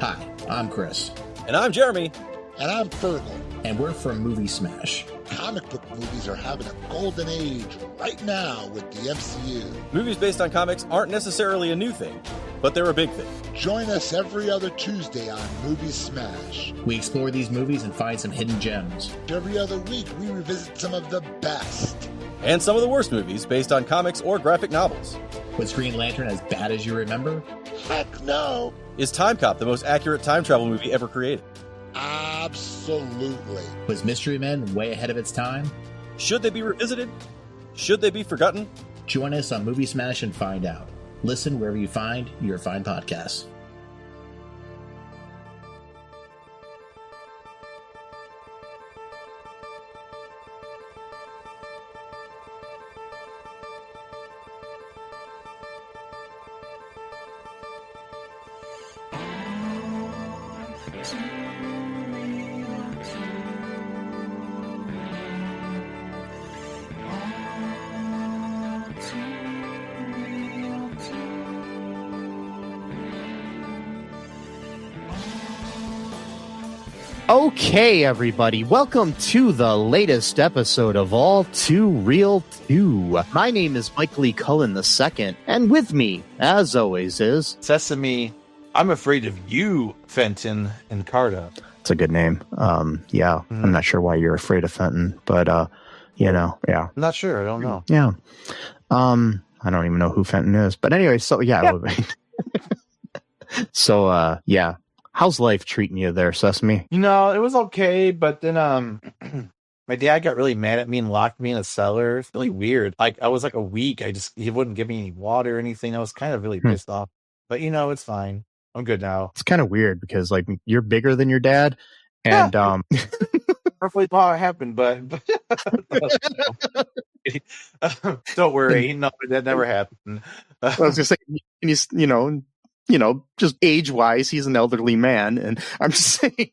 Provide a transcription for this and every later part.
Hi, I'm Chris. And I'm Jeremy. And I'm Fergal. And we're from Movie Smash. Comic book movies are having a golden age right now with the MCU. Movies based on comics aren't necessarily a new thing, but they're a big thing. Join us every other Tuesday on Movie Smash. We explore these movies and find some hidden gems. Every other week, we revisit some of the best. And some of the worst movies based on comics or graphic novels. Was Green Lantern as bad as you remember? Heck no! Is Time Cop the most accurate time travel movie ever created? Absolutely. Was Mystery Men way ahead of its time? Should they be revisited? Should they be forgotten? Join us on Movie Smash and find out. Listen wherever you find your fine podcasts. Okay, everybody, welcome to the latest episode of All2ReelToo. My name is Mike Lee Cullen II, and with me, as always, is... Sesame, I'm afraid of you, Fenton and Carta. It's a good name. I'm not sure why you're afraid of Fenton, but, yeah. I'm not sure, I don't know. Yeah. I don't even know who Fenton is, but anyway, so, yeah. So, yeah. How's life treating you there, Sesame? You know, it was okay, but then my dad got really mad at me and locked me in a cellar. It's really weird. Like, I was like a week. He wouldn't give me any water or anything. I was kind of really pissed off. But, it's fine. I'm good now. It's kind of weird because, like, you're bigger than your dad. And, Roughly how it happened, but don't worry. No, that never happened. I was going to say, and he's, just age-wise, he's an elderly man, and I'm just saying...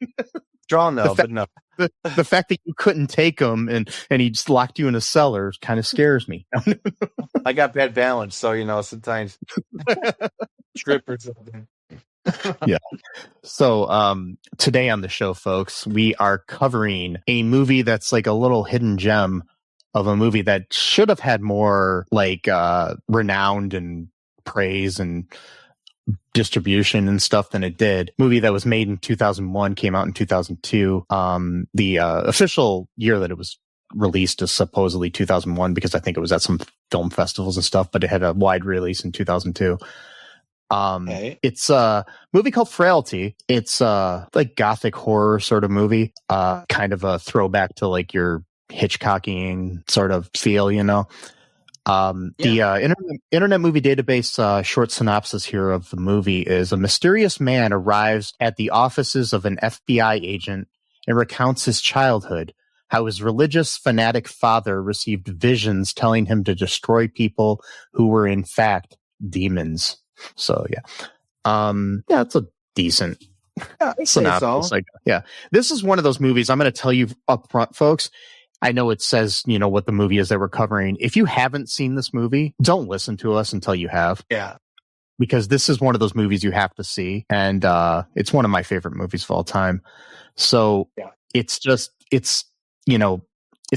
Strong, though, but no. The fact that you couldn't take him, and he just locked you in a cellar kind of scares me. I got bad balance, so, sometimes... Trip or something. Yeah. So, today on the show, folks, we are covering a movie that's like a little hidden gem of a movie that should have had more, like, renowned and praise and distribution and stuff than it did. Movie that was made in 2001, came out in 2002. The official year that it was released is supposedly 2001 because I think it was at some film festivals and stuff, but it had a wide release in 2002. Okay. It's a movie called Frailty. It's like gothic horror sort of movie, kind of a throwback to like your Hitchcockian sort of feel, The Internet Movie Database short synopsis here of the movie is: a mysterious man arrives at the offices of an FBI agent and recounts his childhood, how his religious fanatic father received visions telling him to destroy people who were in fact demons. So, yeah. It's a decent synopsis. So. This is one of those movies, I'm going to tell you up front, folks. I know it says, what the movie is that we're covering. If you haven't seen this movie, don't listen to us until you have. Yeah. Because this is one of those movies you have to see. And it's one of my favorite movies of all time. So it's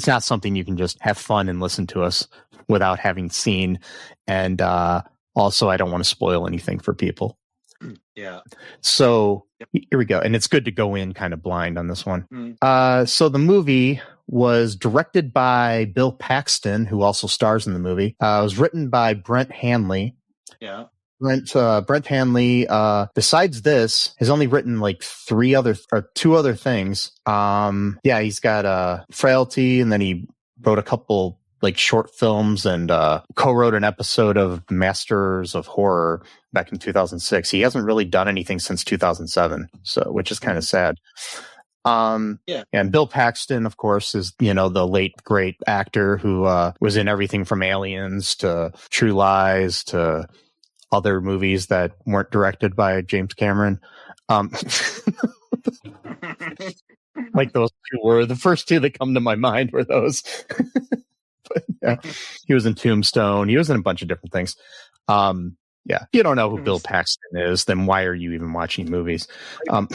not something you can just have fun and listen to us without having seen. And also, I don't want to spoil anything for people. Yeah. So here we go. And it's good to go in kind of blind on this one. Mm. So the movie was directed by Bill Paxton, who also stars in the movie. It was written by Brent Hanley. Yeah. Brent Hanley, besides this, has only written like two other things. He's got Frailty, and then he wrote a couple like short films and co-wrote an episode of Masters of Horror back in 2006. He hasn't really done anything since 2007, which is kind of sad. And Bill Paxton, of course, is, the late great actor who was in everything from Aliens to True Lies to other movies that weren't directed by James Cameron. Like those two were the first two that come to my mind were those. But, yeah, he was in Tombstone. He was in a bunch of different things. Yeah. If you don't know who Bill Paxton is, then why are you even watching movies? Bill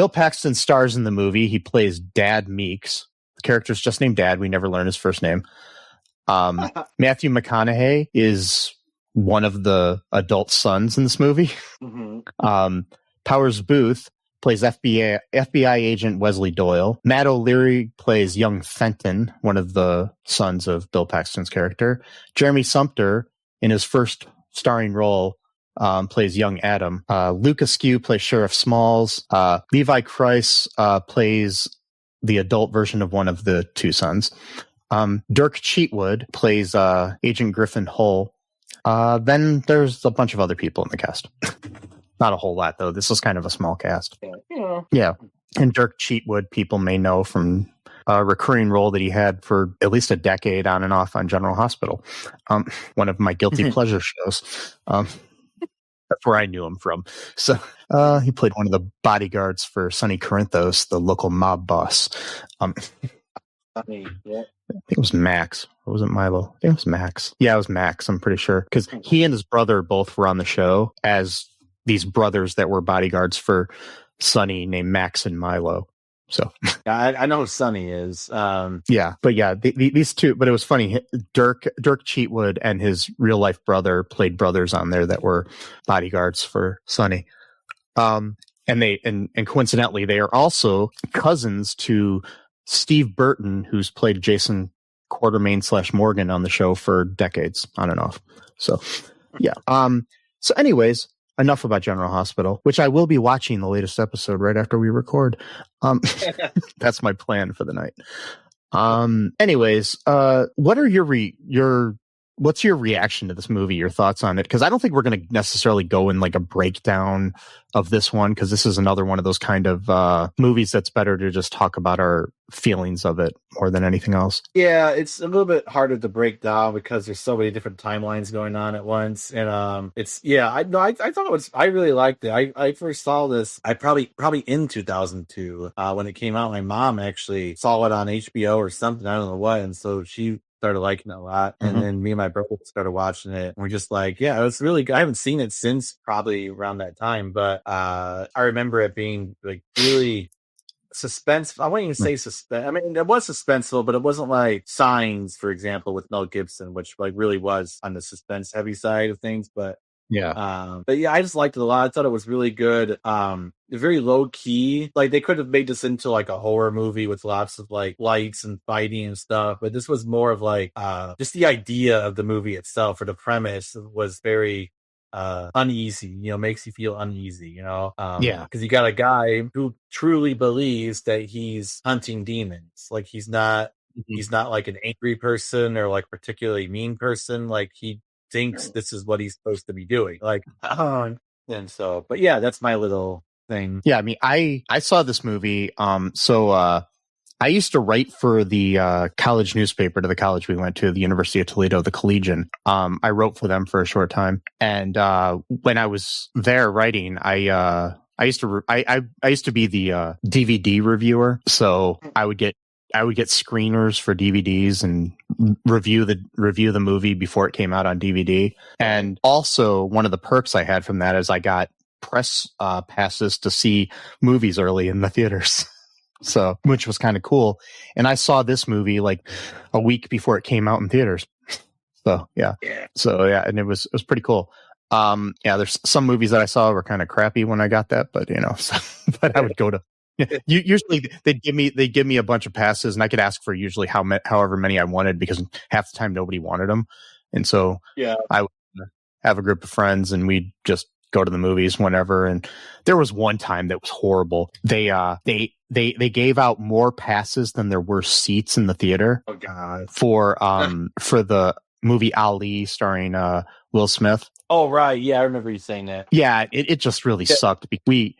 Paxton stars in the movie. He plays Dad Meeks. The character's just named Dad. We never learn his first name. Matthew McConaughey is one of the adult sons in this movie. Powers Booth plays FBI agent Wesley Doyle. Matt O'Leary plays young Fenton, one of the sons of Bill Paxton's character. Jeremy Sumpter, in his first starring role, plays young Adam. Luke Askew plays Sheriff Smalls. Levi Kreis plays the adult version of one of the two sons. Dirk Cheatwood plays Agent Griffin Hull. Then there's a bunch of other people in the cast. Not a whole lot, though. This is kind of a small cast. Yeah. And Dirk Cheatwood, people may know from a recurring role that he had for at least a decade on and off on General Hospital. One of my guilty pleasure shows. That's where I knew him from. So he played one of the bodyguards for Sonny Corinthos, the local mob boss. I think it was Max. Or was it Milo? I think it was Max. Yeah, it was Max, I'm pretty sure. Because he and his brother both were on the show as these brothers that were bodyguards for Sonny named Max and Milo. So I know who Sonny is. These two, but it was funny. Dirk Cheatwood and his real life brother played brothers on there that were bodyguards for Sonny. And coincidentally, they are also cousins to Steve Burton, who's played Jason Quartermain / Morgan on the show for decades on and off. So, yeah. So anyways, enough about General Hospital, which I will be watching the latest episode right after we record. That's my plan for the night. Anyways, what are what's your reaction to this movie? Your thoughts on it? Because I don't think we're going to necessarily go in like a breakdown of this one, because this is another one of those kind of movies that's better to just talk about our feelings of it more than anything else. Yeah, it's a little bit harder to break down because there's so many different timelines going on at once, and I thought it was, I really liked it. I first saw this probably in 2002 when it came out. My mom actually saw it on HBO or something, I don't know what, and so she started liking it a lot, and then me and my brother started watching it, and we're just like, yeah, it was really good. I haven't seen it since probably around that time, but I remember it being like really suspense. I wouldn't even say suspense. I mean, it was suspenseful, but it wasn't like Signs, for example, with Mel Gibson, which like really was on the suspense heavy side of things. But I just liked it a lot. I thought it was really good. Very low key. Like they could have made this into like a horror movie with lots of like lights and fighting and stuff, but this was more of like just the idea of the movie itself, or the premise was very uneasy, makes you feel uneasy, because you got a guy who truly believes that he's hunting demons. Like he's not like an angry person or like particularly mean person. Like he thinks this is what he's supposed to be doing. Like, and so, but yeah, that's my little thing. Yeah, I mean, I saw this movie. I used to write for the college newspaper to the college we went to, the University of Toledo, the Collegian. I wrote for them for a short time, and when I was there writing, I used to be the DVD reviewer. So I would get screeners for DVDs and review the movie before it came out on DVD. And also, one of the perks I had from that is I got press passes to see movies early in the theaters. So, which was kind of cool. And I saw this movie like a week before it came out in theaters. So, yeah. And it was pretty cool. There's some movies that I saw were kind of crappy when I got that, but but I would go to, usually they'd give me a bunch of passes, and I could ask for usually however many I wanted, because half the time nobody wanted them. And so I would have a group of friends and we'd just go to the movies whenever. And there was one time that was horrible. They gave out more passes than there were seats in the theater. Oh God. For the movie Ali starring Will Smith. Oh right, yeah, I remember you saying that. Yeah, it just really sucked. We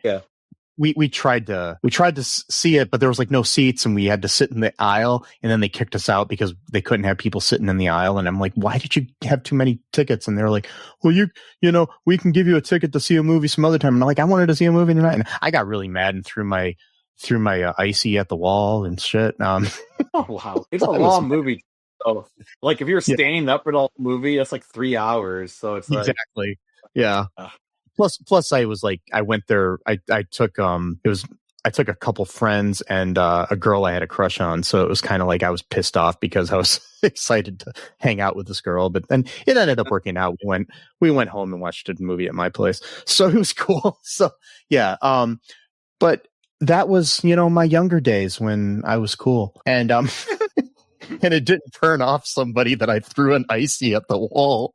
tried to see it, but there was like no seats, and we had to sit in the aisle, and then they kicked us out because they couldn't have people sitting in the aisle. And I'm like, why did you have too many tickets? And they're like, well, we can give you a ticket to see a movie some other time. And I'm like, I wanted to see a movie tonight. And I got really mad and threw my icy at the wall and shit. Oh wow, it's a long movie. Oh, like if you're staying up for the whole movie, that's like 3 hours. So it's like Exactly. Yeah. ugh. Plus I was like, I went there. I took I took a couple friends and a girl I had a crush on. So it was kind of like I was pissed off because I was excited to hang out with this girl. But then it ended up working out. We went home and watched a movie at my place. So it was cool. So yeah. But that was, my younger days when I was cool. And and it didn't turn off somebody that I threw an icy at the wall.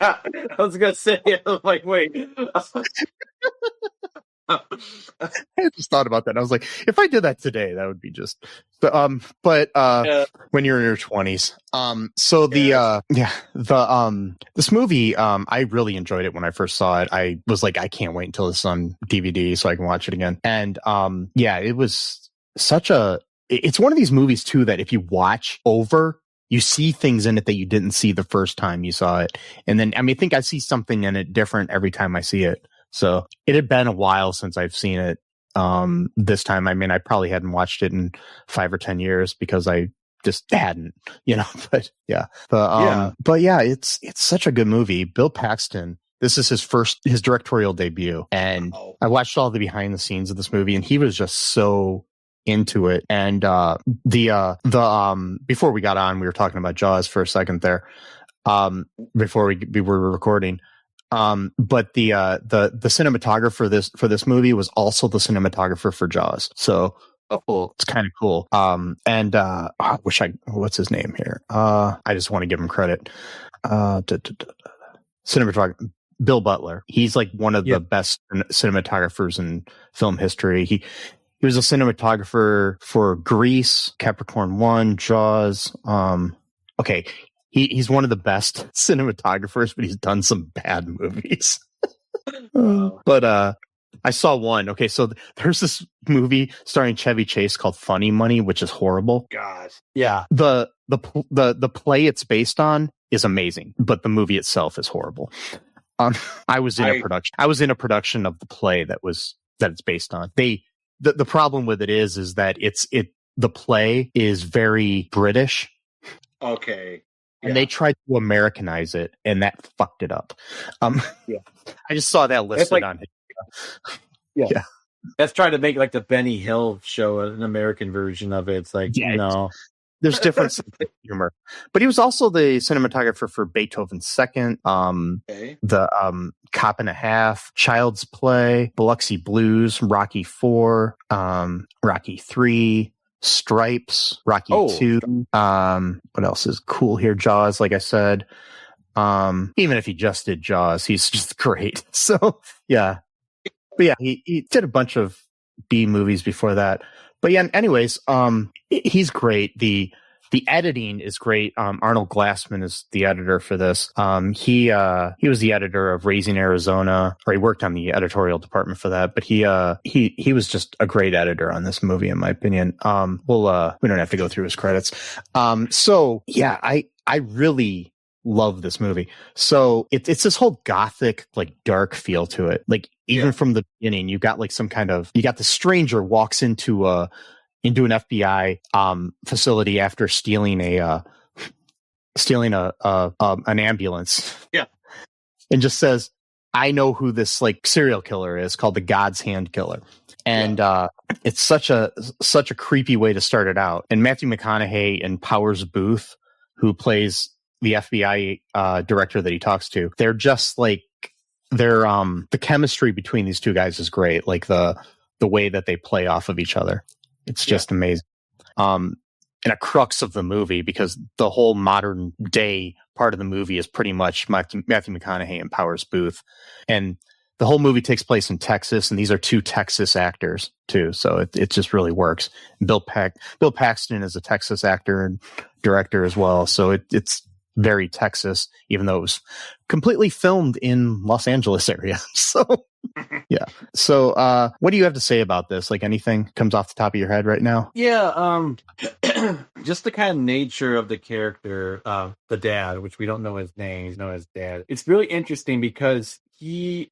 I was gonna say, I was like, wait. I just thought about that. And I was like, if I did that today, that would be just. But when you're in your 20s, so this movie, I really enjoyed it when I first saw it. I was like, I can't wait until it's on DVD so I can watch it again. And it was it's one of these movies too that if you watch over, you see things in it that you didn't see the first time you saw it. And then, I think I see something in it different every time I see it. So it had been a while since I've seen it. This time, I probably hadn't watched it in 5 or 10 years because I just hadn't, but yeah. But yeah, it's such a good movie. Bill Paxton, this is his directorial debut. And I watched all the behind the scenes of this movie and he was just so into it. And before we got on, we were talking about Jaws for a second there. Before we were recording. But the cinematographer for this movie was also the cinematographer for Jaws. So it's kind of cool. What's his name here? I just want to give him credit. Cinematographer Bill Butler. He's like one of the best cinematographers in film history. He was a cinematographer for Grease, Capricorn 1, Jaws. Okay. He's one of the best cinematographers, but he's done some bad movies. But I saw one. Okay, so there's this movie starring Chevy Chase called Funny Money, which is horrible. God, yeah. The play it's based on is amazing, but the movie itself is horrible. I was in a production of the play that it's based on. The problem with it is that the play is very British. Okay. And they tried to Americanize it, and that fucked it up. I just saw that listed on it. Yeah. That's trying to make like the Benny Hill show an American version of it. It's like, there's different sense of humor. But he was also the cinematographer for Beethoven's Second, the Cop and a Half, Child's Play, Biloxi Blues, Rocky IV, Rocky III, Stripes, Rocky 2. What else is cool here? Jaws, like I said. Even if he just did Jaws, he's just great. So yeah. But yeah, he did a bunch of B movies before that. But yeah, anyways, he's great. The editing is great. Arnold Glassman is the editor for this. He was the editor of Raising Arizona, or he worked on the editorial department for that. But he was just a great editor on this movie, in my opinion. We don't have to go through his credits. So yeah, I really love this movie. So it's this whole gothic, like dark feel to it. Like even from the beginning, you got the stranger walks into an FBI facility after stealing an ambulance. Yeah. And just says, I know who this like serial killer is, called the God's Hand Killer. And it's such a creepy way to start it out. And Matthew McConaughey and Powers Booth, who plays the FBI director that he talks to, they're just like the chemistry between these two guys is great. Like the way that they play off of each other. It's just amazing. And a crux of the movie, because the whole modern day part of the movie is pretty much Matthew McConaughey and Powers Booth. And the whole movie takes place in Texas, and these are two Texas actors too. So it just really works. Bill Paxton is a Texas actor and director as well. So it's very Texas, even though it was completely filmed in Los Angeles area. So yeah. So what do you have to say about this? Like, anything comes off the top of your head right now? Yeah, just the kind of nature of the character, the dad, which we don't know his name, he's known as Dad. It's really interesting because he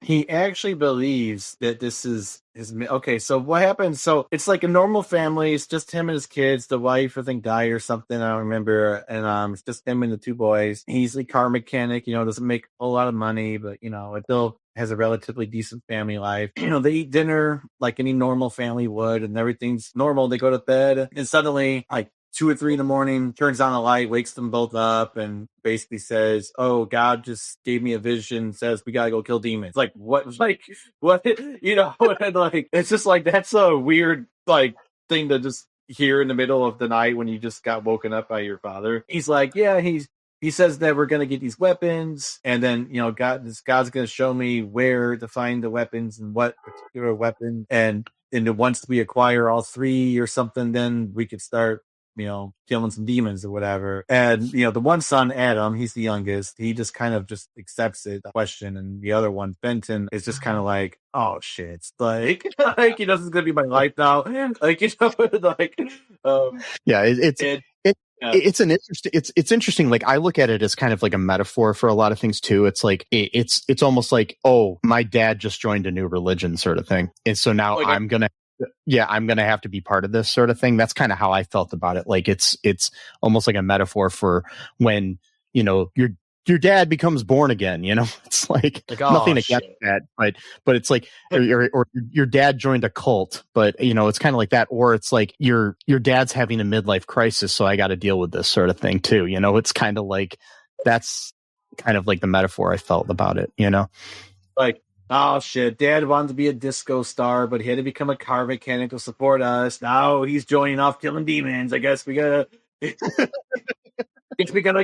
he actually believes that this is his. Okay, so what happens? So it's like a normal family. It's just him and his kids. The wife, I think, died or something. I don't remember. And it's just him and the two boys. He's a car mechanic. Doesn't make a lot of money, but it still has a relatively decent family life. They eat dinner like any normal family would, and everything's normal. They go to bed, and suddenly, like 2 or 3 in the morning, turns on a light, wakes them both up, and basically says, "Oh, God just gave me a vision, says we gotta go kill demons." Like, what? Like, what? And like, it's just like, that's a weird, like, thing to just hear in the middle of the night when you just got woken up by your father. He's like, yeah, he says that we're gonna get these weapons, and then God's gonna show me where to find the weapons and what particular weapon, and once we acquire all 3 or something, then we could start killing some demons or whatever. And the one son, Adam, he's the youngest, he just kind of just accepts it, the question. And the other one, Benton, is just kind of like, oh shit, like this is gonna be my life now. Like, like yeah, it's an interesting, it's interesting. Like, I look at it as kind of like a metaphor for a lot of things too. It's like, it's almost like, oh, my dad just joined a new religion sort of thing, and so now I'm gonna have to be part of this sort of thing. That's kind of how I felt about it. Like, it's almost like a metaphor for when your dad becomes born again. It's like nothing against that, but it's like, or your dad joined a cult, but it's kind of like that. Or it's like your dad's having a midlife crisis, so I got to deal with this sort of thing too. It's kind of like, that's kind of like the metaphor I felt about it. Like, oh shit, Dad wanted to be a disco star, but he had to become a car mechanic to support us. Now he's joining off killing demons. I guess we gotta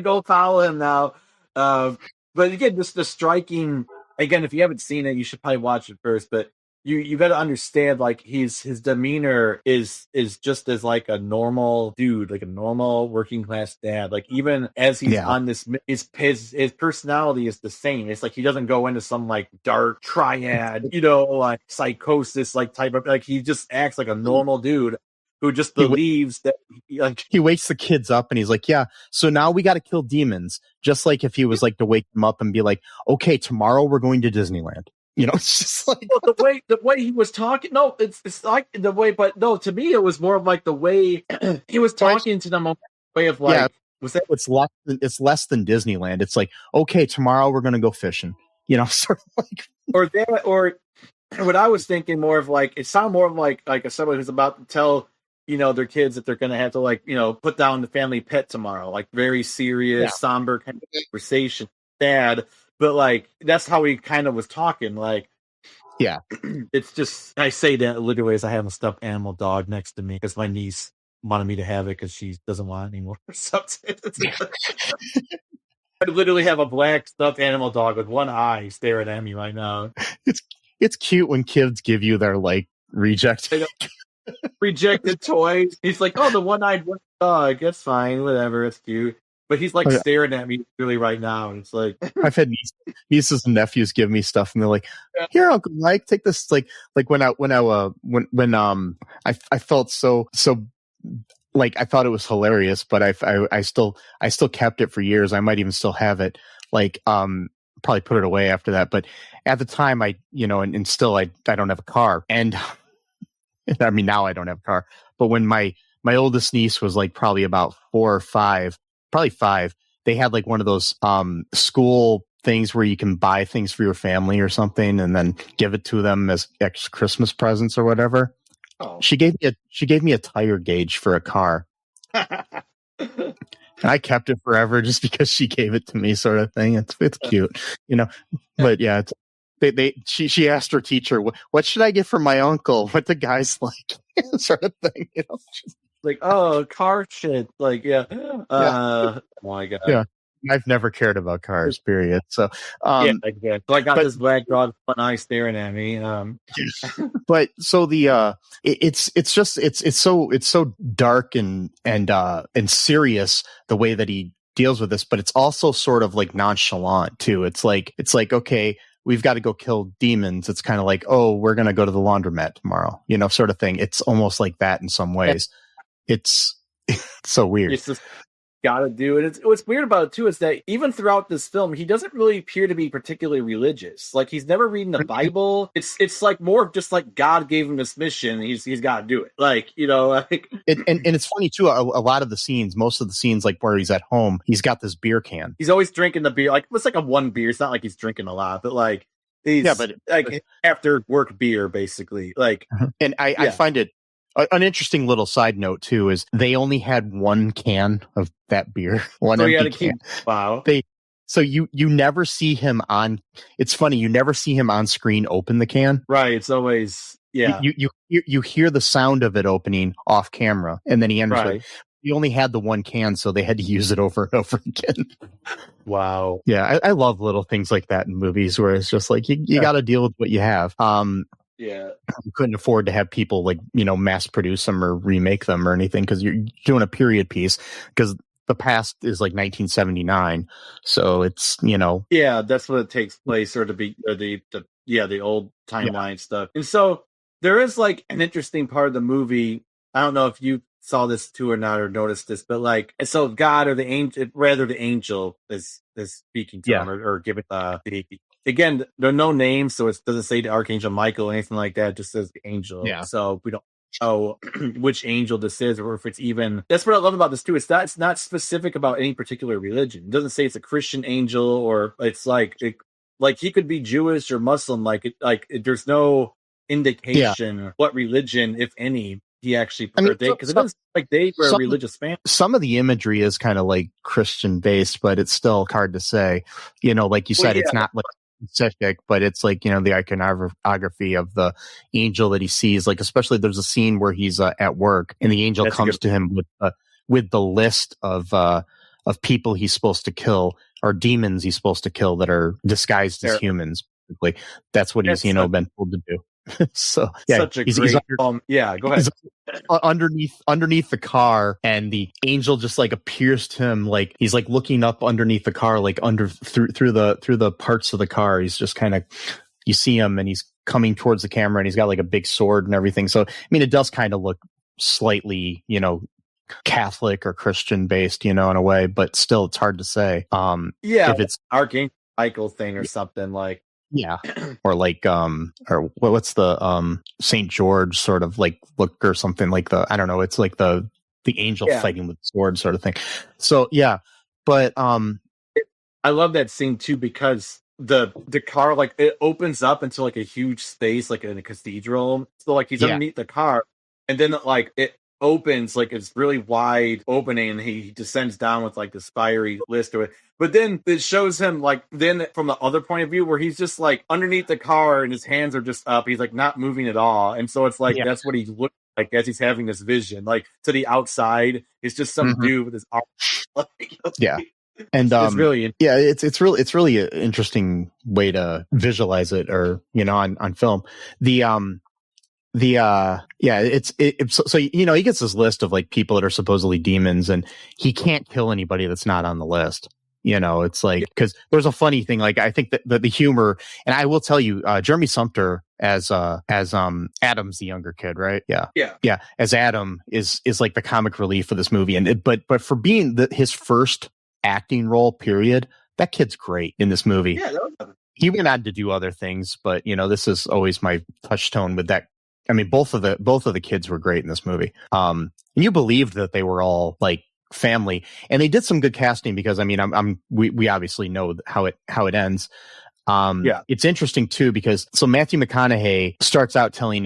go follow him now. But again, just the striking, again, if you haven't seen it, you should probably watch it first, but you got to understand, like, his demeanor is just as like a normal dude, like a normal working class dad. Like, even as he's on this, his personality is the same. It's like he doesn't go into some like dark triad, like psychosis, like type of, like, he just acts like a normal dude who just believes that he wakes the kids up and he's like, yeah, so now we got to kill demons. Just like if he was like to wake them up and be like, okay, tomorrow we're going to Disneyland. It's just like, well, the way he was talking. No, it's like the way, but no, to me it was more of like the way he was talking to them. A way of like, was that? It's less than Disneyland. It's like, okay, tomorrow we're going to go fishing. Sort of like, or what I was thinking more of, like, it sounded more of like someone who's about to tell their kids that they're going to have to, like, put down the family pet tomorrow, like very serious, somber kind of conversation, dad. But like, that's how he kind of was talking. Like, yeah, it's just, I say that literally as I have a stuffed animal dog next to me because my niece wanted me to have it because she doesn't want it anymore or something. I literally have a black stuffed animal dog with one eye staring at me right now. It's cute when kids give you their like rejected toys. He's like, oh, the one-eyed dog. That's fine, whatever. It's cute. But he's like staring at me really right now, and it's like, I've had nieces and nephews give me stuff, and they're like, "Here, Uncle Mike, take this." Like when I felt so like, I thought it was hilarious, but I still kept it for years. I might even still have it. Like, probably put it away after that. But at the time, and still I don't have a car, and I mean, now I don't have a car. But when my oldest niece was like probably about 4 or 5. Probably 5. They had like one of those school things where you can buy things for your family or something and then give it to them as extra Christmas presents or whatever. Oh. She gave me a tire gauge for a car. And I kept it forever just because she gave it to me, sort of thing. It's cute, But yeah, she asked her teacher, what should I get for my uncle? What the guy's like, sort of thing, like, oh, car shit. Like, oh my God. Yeah. I've never cared about cars, period. So, exactly. So I got this black dog with one eye staring at me. But so it's so dark and serious the way that he deals with this, but it's also sort of like nonchalant too. It's like, okay, we've got to go kill demons. It's kind of like, oh, we're going to go to the laundromat tomorrow, sort of thing. It's almost like that in some ways. It's so weird. gotta do. And what's weird about it too is that even throughout this film, he doesn't really appear to be particularly religious. Like he's never reading the Bible. It's like more of just like God gave him this mission. He's got to do it. Like, you know, like and it's funny too. A lot of the scenes, most of the scenes, like where he's at home, he's got this beer can. He's always drinking the beer. Like it's like a one beer. It's not like he's drinking a lot, but like he's like after work beer, basically. Like, and I find it. An interesting little side note too is they only had one can of that beer, empty can. Wow. So you never see him on. It's funny, you never see him on screen open the can. Right. It's always You hear the sound of it opening off camera, and then he enters. Right. He only had the one can, so they had to use it over and over again. Wow. Yeah, I love little things like that in movies where it's just like you got to deal with what you have. Yeah, you couldn't afford to have people like, you know, mass produce them or remake them or anything because you're doing a period piece because the past is like 1979, so it's, you know, that's what it takes place, or to be the old timeline stuff. And so there is like an interesting part of the movie. I don't know if you saw this too or not, or noticed this, but like, so God or the angel is speaking to him or giving the again, there are no names, so it doesn't say the Archangel Michael or anything like that. It just says the angel. Yeah. So we don't know which angel this is, or if it's even. That's what I love about this too. It's not specific about any particular religion. It doesn't say it's a Christian angel, or it's like he could be Jewish or Muslim. There's no indication what religion, if any, he actually because it doesn't like they were a religious family. Some of the imagery is kind of like Christian based, but it's still hard to say. You know, like you said, it's not like specific, but it's like, you know, the iconography of the angel that he sees, like especially there's a scene where he's at work and the angel comes to him with the list of people he's supposed to kill, or demons he's supposed to kill that are disguised as humans. Basically. That's what he's been told to do. So such a great go ahead. He's underneath the car, and the angel just like appears to him, like he's like looking up underneath the car, like through the parts of the car. He's just kind of, you see him and he's coming towards the camera, and he's got like a big sword and everything. So I mean, it does kind of look slightly, you know, Catholic or Christian based, you know, in a way, but still it's hard to say. If it's Archangel Michael thing or something like. Yeah. Or like, or what's the, St. George sort of like look or something like I don't know. It's like the angel fighting with the sword sort of thing. So, yeah. But, I love that scene too, because the car, like it opens up into like a huge space, like in a cathedral. So like he's underneath the car, and then like it opens, like it's really wide opening, and he descends down with like this fiery list or but then it shows him like then from the other point of view where he's just like underneath the car and his hands are just up, he's like not moving at all, and so it's like that's what he looks like as he's having this vision. Like to the outside it's just some dude with his arm and it's really it's really an interesting way to visualize it, or you know, on film. So you know, he gets this list of like people that are supposedly demons, and he can't kill anybody that's not on the list. You know, it's like, because there's a funny thing, like I think that the humor, and I will tell you, Jeremy Sumpter as Adam's the younger kid, right? Yeah. As Adam is like the comic relief for this movie, and but for being his first acting role, period, that kid's great in this movie. Yeah, he went on to do other things, but you know, this is always my touchstone with that. I mean, both of the kids were great in this movie. And you believed that they were all like family, and they did some good casting, because I mean, we obviously know how it ends. It's interesting too, because so Matthew McConaughey starts out telling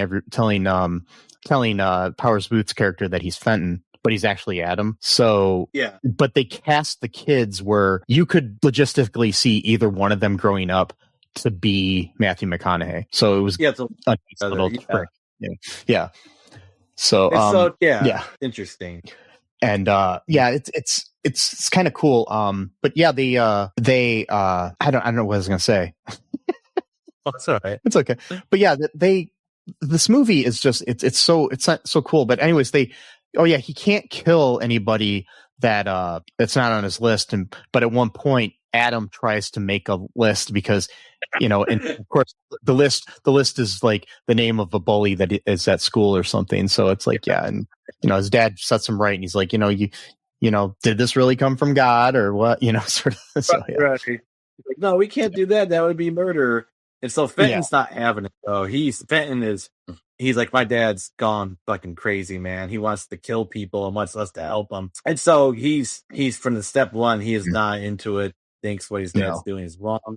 Powers Booth's character that he's Fenton, but he's actually Adam. So but they cast the kids where you could logistically see either one of them growing up to be Matthew McConaughey. So it was So interesting. And it's kind of cool. But yeah, they I don't know what I was gonna say. It's all right. It's okay. But yeah, this movie is just it's not so cool. But anyways, he can't kill anybody that's not on his list, but at one point Adam tries to make a list, because you know, and of course the list is like the name of a bully that is at school or something. So it's like, and you know, his dad sets him right, and he's like, you know, did this really come from God or what? Sort of. So, yeah. Right. Like, no, we can't do that. That would be murder. And so Fenton's not having it though. He's like, my dad's gone fucking crazy, man. He wants to kill people and wants us to help him. And so he's from the step one, he is not into it, thinks what his dad's doing is wrong.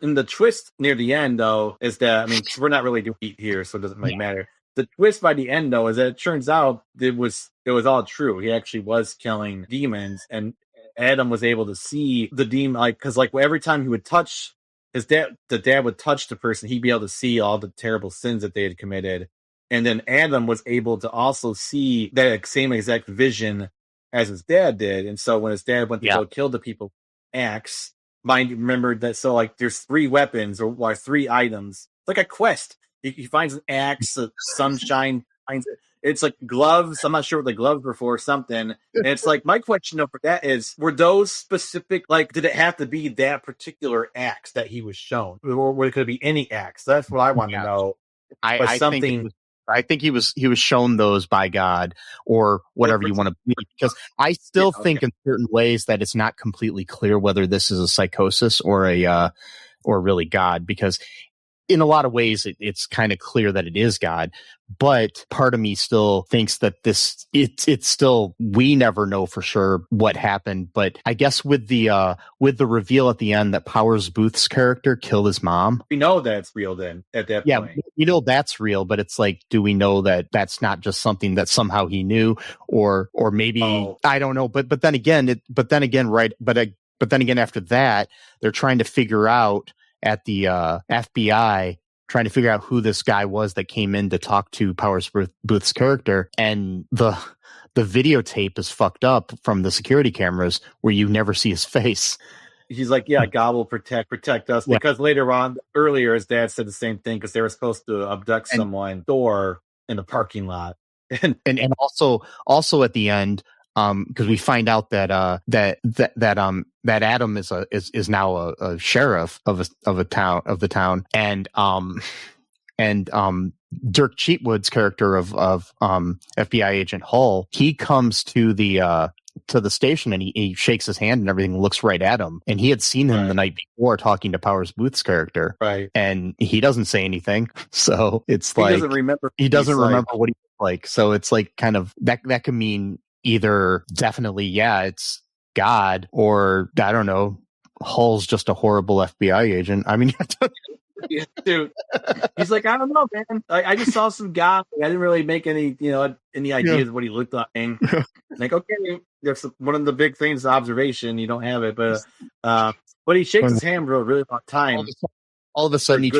And the twist near the end, though, is that, we're not really doing heat here, so it doesn't really matter. The twist by the end, though, is that it turns out it was all true. He actually was killing demons, and Adam was able to see the demon, because every time he would touch the dad would touch the person, he'd be able to see all the terrible sins that they had committed. And then Adam was able to also see that same exact vision as his dad did. And so when his dad went to go kill the people, axe, remembered that. So there's 3 weapons or 3 items. It's like a quest. He finds an axe, a sunshine finds it. It's like gloves. I'm not sure what the gloves were for, something. And it's like, my question for that is, were those specific, did it have to be that particular axe that he was shown? Or it could be any axe? That's what I want to know. I think he was shown those by God or whatever you want to believe, because I still think in certain ways that it's not completely clear whether this is a psychosis or really God, because in a lot of ways it's kind of clear that it is God, but part of me still thinks that it's still, we never know for sure what happened. But I guess with the reveal at the end that Powers Booth's character killed his mom, we know that's real then at that point. We know that's real, but it's like, do we know that that's not just something that somehow he knew, or maybe I don't know. But then again after that, they're trying to figure out at the FBI, trying to figure out who this guy was that came in to talk to Powers Booth's character, and the videotape is fucked up from the security cameras where you never see his face. He's like, God will protect us, because earlier his dad said the same thing, because they were supposed to abduct someone door in the parking lot, and also at the end, because we find out that Adam is now a sheriff of the town, and Dirk Cheatwood's character of FBI agent Hull, he comes to the station and he shakes his hand and everything, looks right at him, and he had seen him the night before talking to Powers Booth's character, and he doesn't say anything, so it's he doesn't remember what he looked like. So it's like, kind of that could mean either definitely, it's God, or I don't know, Hull's just a horrible FBI agent. Yeah, dude, he's like, I don't know, man. I just saw some guy. I didn't really make any ideas of what he looked like. Like, okay, that's one of the big things. Observation, you don't have it, but he shakes his hand for a really long time. All of a sudden, he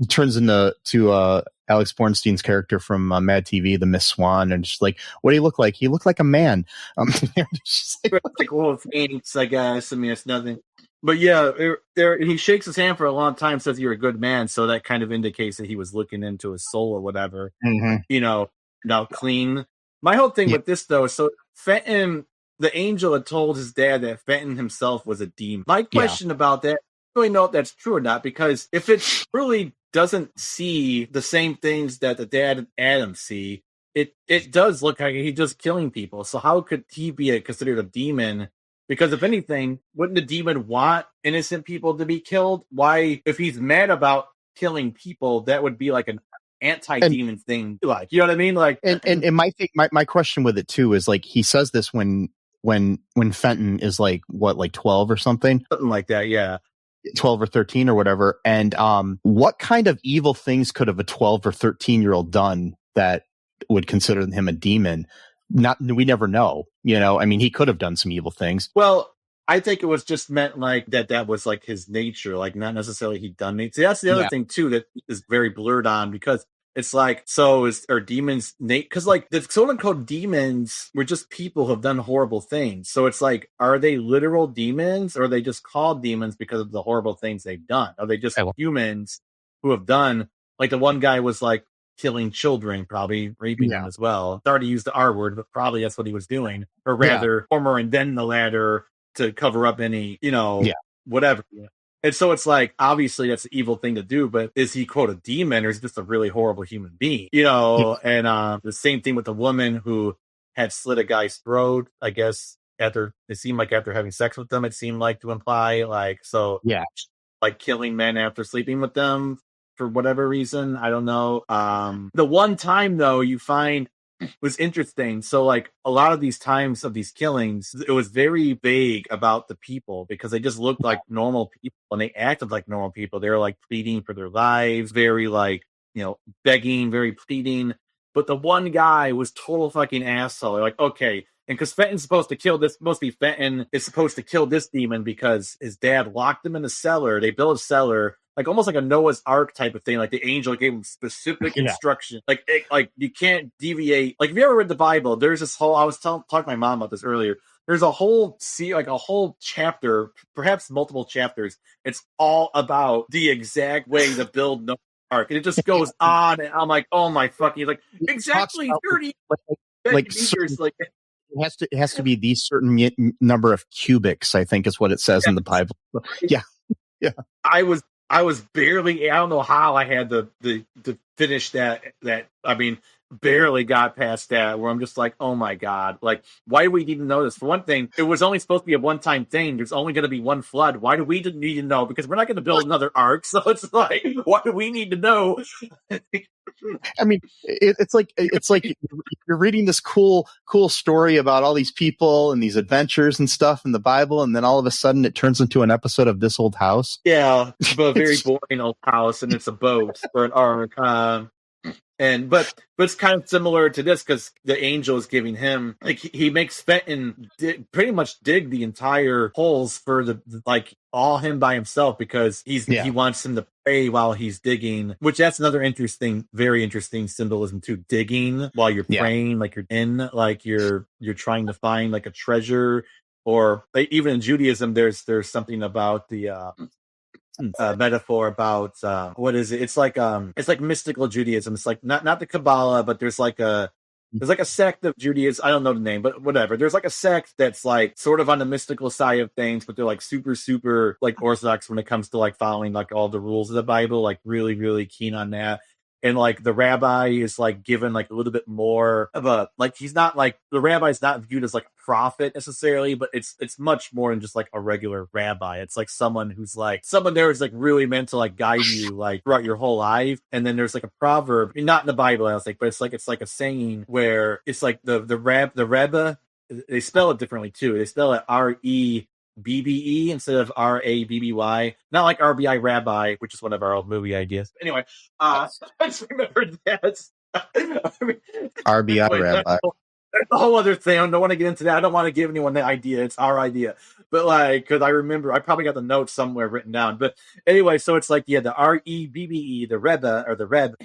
turns into Alex Bornstein's character from Mad TV, the Miss Swan, and just like, what do you look like? He looked like a man. Well, thanks, I guess. It's nothing. But yeah, he shakes his hand for a long time, says you're a good man, so that kind of indicates that he was looking into his soul or whatever. Now clean. My whole thing with this, though, so Fenton, the angel, had told his dad that Fenton himself was a demon. My question about that, I don't really know if that's true or not, because if it really doesn't see the same things that the dad and Adam see, it does look like he's just killing people. So how could he be considered a demon? Because if anything, wouldn't the demon want innocent people to be killed? Why, if he's mad about killing people, that would be like an anti-demon thing. Like, you know what I mean? Like, and my question with it too is, like, he says this when Fenton is like 12 or something like that, yeah. 12 or 13 or whatever. And what kind of evil things could have a 12 or 13-year-old done that would consider him a demon? We never know. He could have done some evil things. Well, I think it was just meant like that was like his nature, like not necessarily he'd done it. See, that's the other thing too that is very blurred on, because it's like, are demons because like the quote unquote demons were just people who have done horrible things. So it's like, are they literal demons, or are they just called demons because of the horrible things they've done? Are they just humans who have done, like, the one guy was like killing children, probably raping them as well. Sorry to use the R word, but probably that's what he was doing, or rather former and then the latter, to cover up any, whatever. And so it's like, obviously that's an evil thing to do, but is he, quote, a demon, or is he just a really horrible human being? And the same thing with the woman who had slit a guy's throat, I guess, after having sex with them, it seemed like to imply, like, so, Yeah. like killing men after sleeping with them for whatever reason. I don't know. The one time though you find was interesting. So like a lot of these times of these killings, it was very vague about the people because they just looked like normal people and they acted like normal people. They were like pleading for their lives, very like, begging, very pleading. But the one guy was total fucking asshole. They're like, okay. And because Fenton's supposed to kill this, mostly Fenton is supposed to kill this demon because his dad locked him in a cellar. They built a cellar, like almost like a Noah's Ark type of thing. Like the angel gave him specific instruction. Like you can't deviate. Like if you ever read the Bible, there's this whole. I was talking to my mom about this earlier. There's a whole a whole chapter, perhaps multiple chapters. It's all about the exact way to build Noah's Ark, and it just goes on. And I'm like, oh my fucking, like exactly 30 meters, like. It has to be these certain number of cubics, I think is what it says in the Bible. Yeah. I was barely, I don't know how I had to finish that. I mean, barely got past that where I'm just like, oh my God, like, why do we need to know this? For one thing, it was only supposed to be a one-time thing. There's only going to be one flood. Why do we need to know? Because we're not going to build another ark. So it's like, why do we need to know? I mean, it's like you're reading this cool story about all these people and these adventures and stuff in the Bible, and then all of a sudden it turns into an episode of This Old House. Yeah, but a very boring old house, and it's a boat or an ark. But it's kind of similar to this because the angel is giving him, like, he makes Fenton pretty much dig the entire holes for like all him by himself because he wants him to pray while he's digging, which that's another very interesting symbolism too. Digging while you're praying, like you're trying to find like a treasure, or like, even in Judaism, there's something about the metaphor about what is it? It's like mystical Judaism. It's like not the Kabbalah, but there's like a sect of Judaism. I don't know the name, but whatever. There's like a sect that's like sort of on the mystical side of things, but they're like super like orthodox when it comes to like following like all the rules of the Bible, like really, really keen on that. And like the rabbi is like given like a little bit more of a, like, he's not like, the rabbi's not viewed as like a prophet necessarily, but it's much more than just like a regular rabbi. It's like someone there is like really meant to like guide you like throughout your whole life. And then there's like a proverb, not in the Bible, I was like, but it's like a saying where it's like the Rebbe, they spell it differently too. They spell it REBBE instead of RABBY, not like RBI Rabbi, which is one of our old movie ideas. But anyway, I just remembered that. RBI Rabbi. That's a whole other thing. I don't want to get into that. I don't want to give anyone the idea. It's our idea. But like, because I remember, I probably got the notes somewhere written down. But anyway, so it's like, the REBBE, the Rebbe, or the Reb,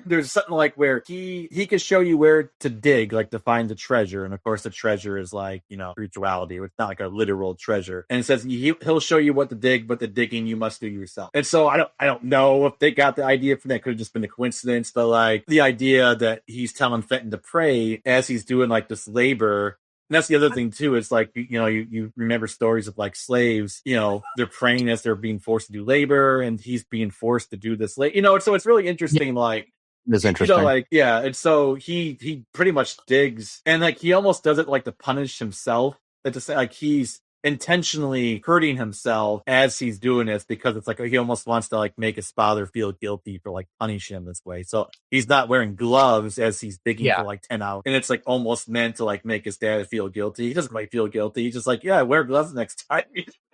there's something like where he can show you where to dig, like to find the treasure. And of course, the treasure is like, spirituality. It's not like a literal treasure. And it says he'll show you what to dig, but the digging you must do yourself. And so I don't know if they got the idea from that. Could have just been a coincidence, but like the idea that he's telling Fenton to pray as he's doing like this labor. And that's the other thing too. It's like, you remember stories of like slaves, they're praying as they're being forced to do labor, and he's being forced to do this so it's really interesting. Like, it's interesting. And so he pretty much digs, and like he almost does it like to punish himself. Like to say, like, he's intentionally hurting himself as he's doing this, because it's like he almost wants to like make his father feel guilty for like punishing him this way. So he's not wearing gloves as he's digging for like 10 hours, and it's like almost meant to like make his dad feel guilty. He doesn't quite feel guilty. He's just like, yeah, wear gloves next time.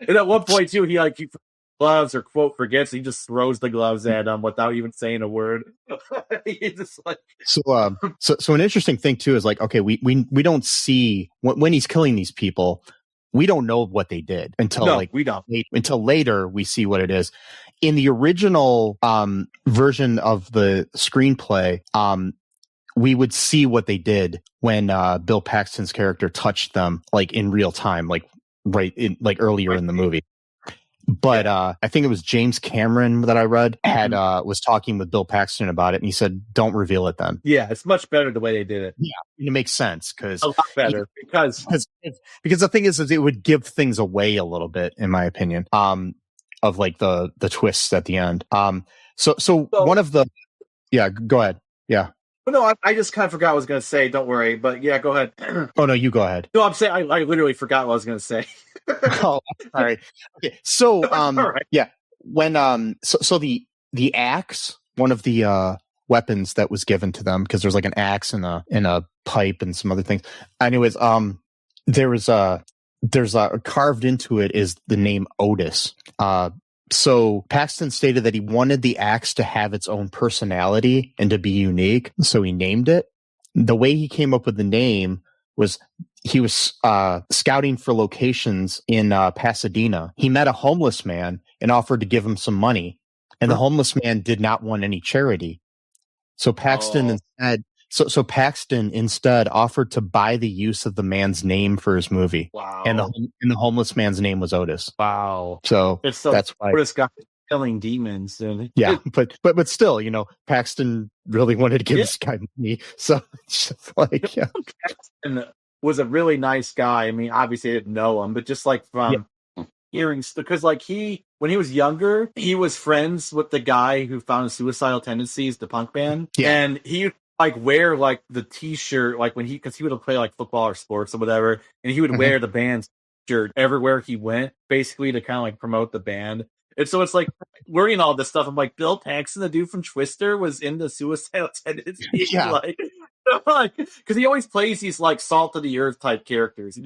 And at one point too, he like gloves or quote forgets, he just throws the gloves at him without even saying a word. He's just like, so an interesting thing too is like, okay, we don't see when he's killing these people, we don't know what they did until until later we see what it is. In the original version of the screenplay, we would see what they did when Bill Paxton's character touched them, like in real time, like earlier in the movie. But I think it was James Cameron that I read was talking with Bill Paxton about it, and he said, "Don't reveal it then." Yeah, it's much better the way they did it. Yeah, it makes sense because a lot better because the thing is it would give things away a little bit, in my opinion, of like the twists at the end. So one of the go ahead. Yeah. No, I just kind of forgot what I was going to say. Don't worry. But yeah, go ahead. Oh, no, you go ahead. No, I'm saying I literally forgot what I was going to say. Oh, all right. Okay. So, All right. yeah, when, so the axe, one of the, weapons that was given to them, because there's like an axe and a pipe and some other things. Anyways, there's carved into it is the name Otis. So Paxton stated that he wanted the axe to have its own personality and to be unique, so he named it. The way he came up with the name was he was scouting for locations in Pasadena. He met a homeless man and offered to give him some money, and the homeless man did not want any charity. So Paxton instead offered to buy the use of the man's name for his movie. Wow. And the homeless man's name was Otis. Wow. So that's why Otis got killing demons. Yeah, but still, Paxton really wanted to give this guy money. So it's just like, yeah. Paxton was a really nice guy. I mean, obviously I didn't know him, but just like from hearing, because like when he was younger, he was friends with the guy who founded Suicidal Tendencies, the punk band. Yeah. And he like wear like the t-shirt, like because he would play like football or sports or whatever. And he would wear the band's shirt everywhere he went, basically to kind of like promote the band. And so it's like learning all this stuff. I'm like, Bill Paxton, the dude from Twister, was in the Suicidal Tendencies. Yeah. Like, because he always plays these like salt of the earth type characters,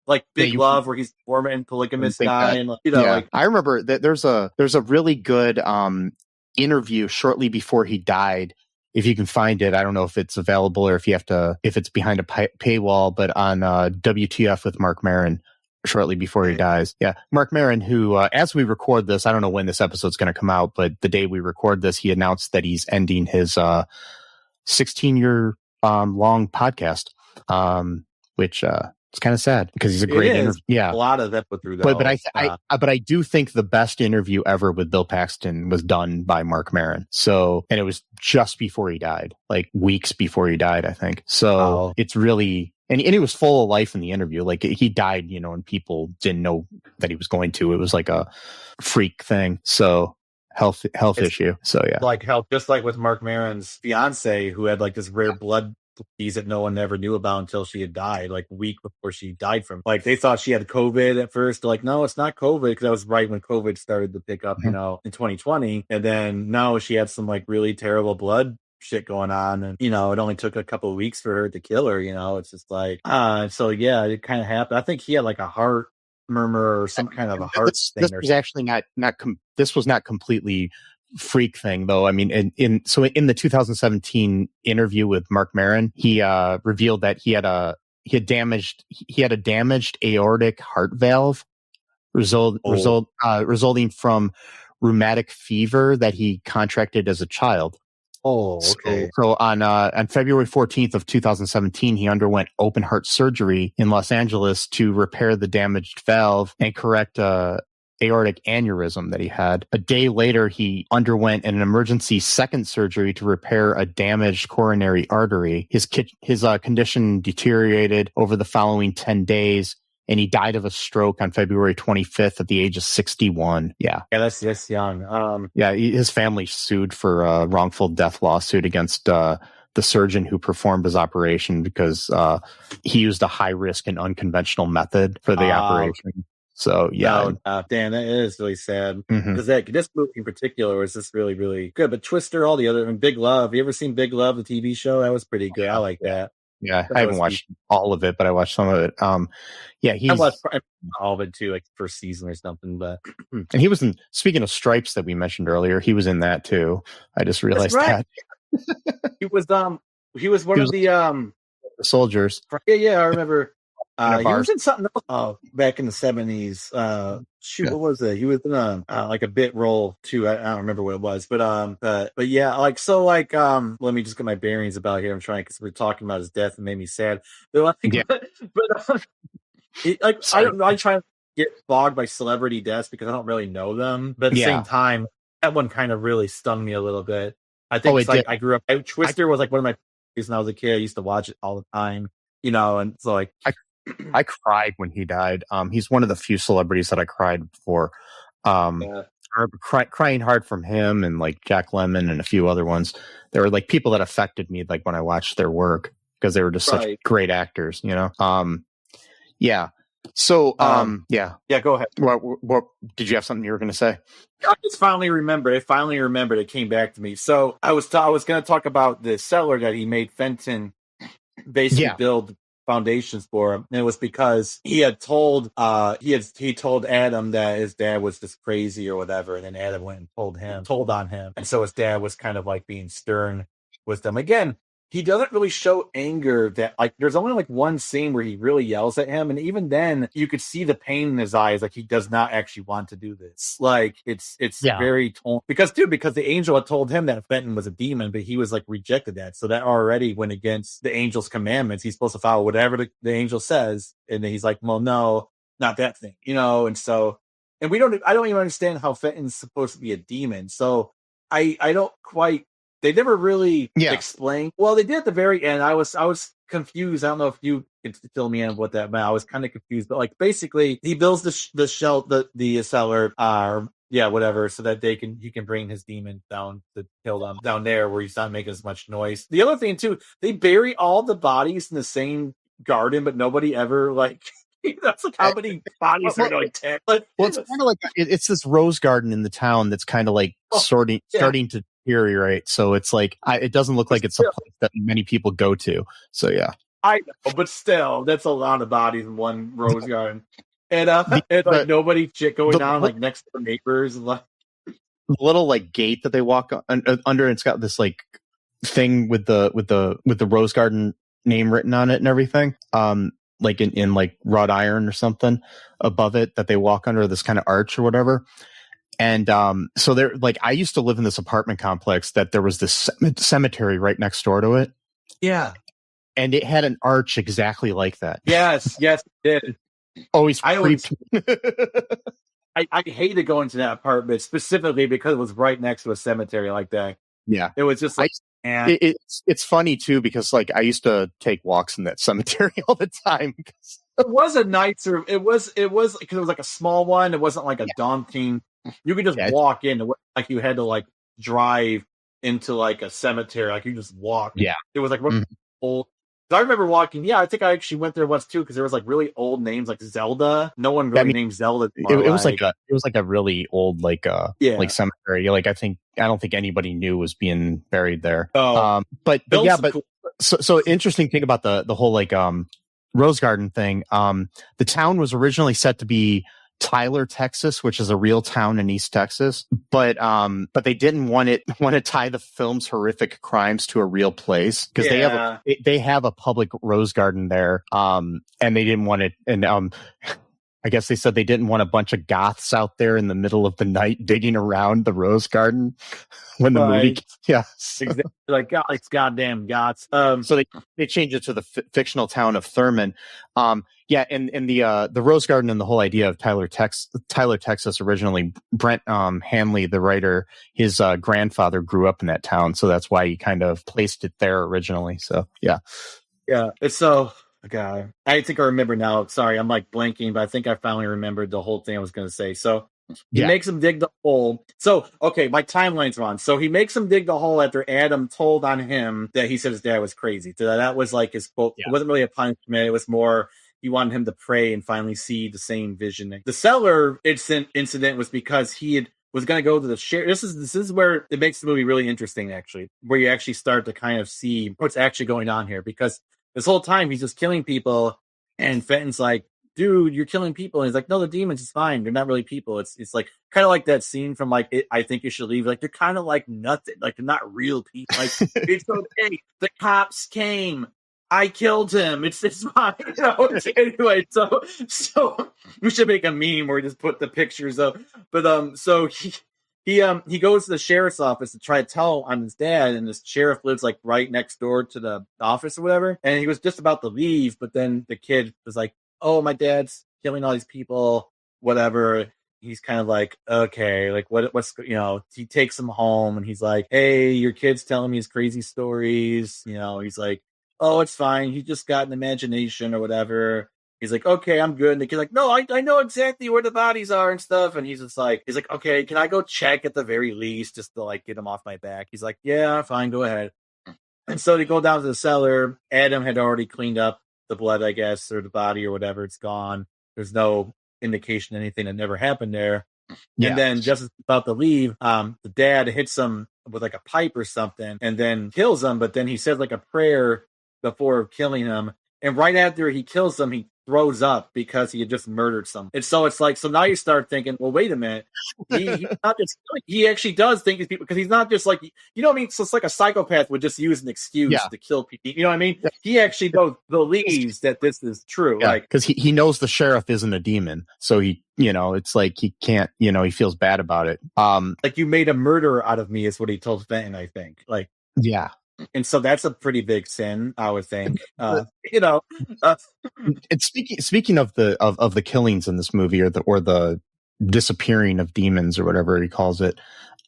like Big Love, where he's a Mormon polygamous guy, and like I remember that there's a really good interview shortly before he died. If you can find it, I don't know if it's available or if it's behind a paywall, but on WTF with Mark Maron shortly before he dies. Yeah, Mark Maron, who as we record this, I don't know when this episode's going to come out, but the day we record this, he announced that he's ending his 16-year long podcast, which it's kind of sad because he's a great interview. Yeah, a lot of that put through that. But I do think the best interview ever with Bill Paxton was done by Mark Maron. So, and it was just before he died, like weeks before he died, I think. So it's really, and he was full of life in the interview. Like he died, and people didn't know that he was going to. It was like a freak thing. So health issue. So yeah, like health, just like with Mark Maron's fiance, who had like this rare blood disease that no one ever knew about until she had died, like a week before she died from. Like they thought she had COVID at first. They're like, no, it's not COVID, because that was right when COVID started to pick up, in 2020. And then now she had some like really terrible blood shit going on, and it only took a couple of weeks for her to kill her. It's just like so yeah, it kind of happened. I think he had like a heart murmur or some kind of a heart thing. This was actually this was not completely freak thing though. I mean, in the 2017 interview with Mark Maron, he revealed that he had a damaged aortic heart valve resulting from rheumatic fever that he contracted as a child. Oh, okay. So on February 14th of 2017, he underwent open heart surgery in Los Angeles to repair the damaged valve and correct aortic aneurysm that he had. A day later, he underwent an emergency second surgery to repair a damaged coronary artery. His condition deteriorated over the following 10 days, and he died of a stroke on February 25th at the age of 61. Yeah, that's young. His family sued for a wrongful death lawsuit against the surgeon who performed his operation because he used a high risk and unconventional method for the operation. So yeah, Dan, that is really sad because this movie in particular was just really, really good. But Twister, all the other, Big Love. You ever seen Big Love, the TV show? That was pretty good. I like that. Yeah, I haven't watched all of it, but I watched some of it. I watched all of it too, like first season or something. But and he was in. Speaking of Stripes that we mentioned earlier, he was in that too. I just realized that he was one of the soldiers. Yeah, I remember. He was in something else back in the 70s. What was it? He was in like a bit role too. I don't remember what it was, but yeah, let me just get my bearings about here. I'm trying, because we're talking about his death and made me sad. But I try to get bogged by celebrity deaths because I don't really know them. But at the same time, that one kind of really stung me a little bit. I think I grew up. Twister was like one of my favorites when I was a kid. I used to watch it all the time, and so like. I cried when he died. He's one of the few celebrities that I cried for. crying hard from him and like Jack Lemmon and a few other ones. There were like people that affected me like when I watched their work because they were just such great actors, you know. Yeah. So yeah. Go ahead. What did you have something you were going to say? I just finally remembered. It came back to me. So I was going to talk about the seller that he made Fenton basically build foundations for him, and it was because he had told he told Adam that his dad was just crazy or whatever, and then Adam went and told on him, and so his dad was kind of like being stern with them again. He doesn't really show anger that like there's only like one scene where he really yells at him, and even then you could see the pain in his eyes, like he does not actually want to do this. Like it's very torn because the angel had told him that Fenton was a demon, but he was like rejected that, so that already went against the angel's commandments. He's supposed to follow whatever the angel says, and then he's like, well, no, not that thing, you know. And so, and I don't even understand how Fenton's supposed to be a demon, so I don't quite. They never really explained. Well, they did at the very end. I was confused. I don't know if you can fill me in what that meant. I was kind of confused, but like basically, he builds the cellar, whatever, so that he can bring his demon down to kill them down there where he's not making as much noise. The other thing too, they bury all the bodies in the same garden, but nobody ever like. That's like how many bodies are going to well, it's kind of like it's this rose garden in the town that's kind of like starting to deteriorate. So it's like it doesn't look like it's a place that many people go to. So yeah, I know, but still, that's a lot of bodies in one rose garden, and like nobody going down like next door neighbors. Like the little like gate that they walk under, it's got this like thing with the rose garden name written on it and everything. Like in like wrought iron or something above it that they walk under, this kind of arch or whatever. And so they're like, I used to live in this apartment complex that there was this cemetery right next door to it. Yeah. And it had an arch exactly like that. Yes, it did. Always creeped me. I hated going to that apartment specifically because it was right next to a cemetery like that. Yeah. It was just like, it's funny too because like I used to take walks in that cemetery all the time. It was a nicer. It was because it was like a small one. It wasn't like a daunting. You could just walk in. It wasn't like you had to like drive into like a cemetery. Like you just walk. Yeah, it was like old. I remember walking. Yeah, I think I actually went there once too because there was like really old names like Zelda. No one really named Zelda. It was like a really old like cemetery. Like I don't think anybody knew was being buried there. Oh, so interesting thing about the whole like rose garden thing. The town was originally set to be Tyler, Texas, which is a real town in East Texas, but they didn't want to tie the film's horrific crimes to a real place because they have a public rose garden there, and they didn't want it. And I guess they said they didn't want a bunch of goths out there in the middle of the night digging around the rose garden when the movie. Yeah, exactly. Like it's goddamn goths. So they changed it to the fictional town of Thurman. Yeah, and the rose garden and the whole idea of Tyler, Texas originally. Brent Hanley, the writer, his grandfather grew up in that town, so that's why he kind of placed it there originally. So yeah. It's so. Okay, I think I remember now. Sorry, I'm like blanking, but I think I finally remembered the whole thing I was going to say. So he makes him dig the hole. So, okay, my timeline's wrong. So he makes him dig the hole after Adam told on him that he said his dad was crazy. So that was like his quote. Yeah. It wasn't really a punishment. It was more he wanted him to pray and finally see the same vision. The cellar incident was because he was going to go to the sheriff. This is where it makes the movie really interesting, actually, where you actually start to kind of see what's actually going on here because this whole time he's just killing people, and Fenton's like, "Dude, you're killing people." And he's like, "No, the demons is fine. They're not really people. It's like kind of like that scene from like I Think You Should Leave. Like they're kind of like nothing. Like they're not real people. Like it's okay. The cops came. I killed him. It's fine." You know? Anyway, so we should make a meme where we just put the pictures up. But so he goes to the sheriff's office to try to tell on his dad, and the sheriff lives like right next door to the office or whatever. And he was just about to leave, but then the kid was like, "Oh, my dad's killing all these people, whatever." He's kind of like, okay, like what's he takes him home and he's like, "Hey, your kid's telling me his crazy stories." He's like, "Oh, it's fine. He just got an imagination or whatever." He's like, okay, I'm good. And the kid's like, no, I know exactly where the bodies are and stuff. And he's like, okay, can I go check at the very least just to like get him off my back? He's like, yeah, fine, go ahead. And so they go down to the cellar. Adam had already cleaned up the blood, I guess, or the body or whatever. It's gone. There's no indication anything that never happened there. Yeah. And then just as about to leave, the dad hits him with like a pipe or something and then kills him. But then he says like a prayer before killing him. And right after he kills him, he throws up because he had just murdered someone. And so it's like, so now you start thinking, well, wait a minute. He's not just, he actually does think these people, because he's not just like, you know what I mean? So it's like a psychopath would just use an excuse to kill people. You know what I mean? Yeah. He actually believes that this is true. Yeah, like, because he knows the sheriff isn't a demon. So he, you know, it's like he can't, you know, he feels bad about it. Like, you made a murderer out of me is what he told Fenton, I think. Like, yeah. And so that's a pretty big sin, I would think. You know, and speaking of the killings in this movie, or the disappearing of demons, or whatever he calls it,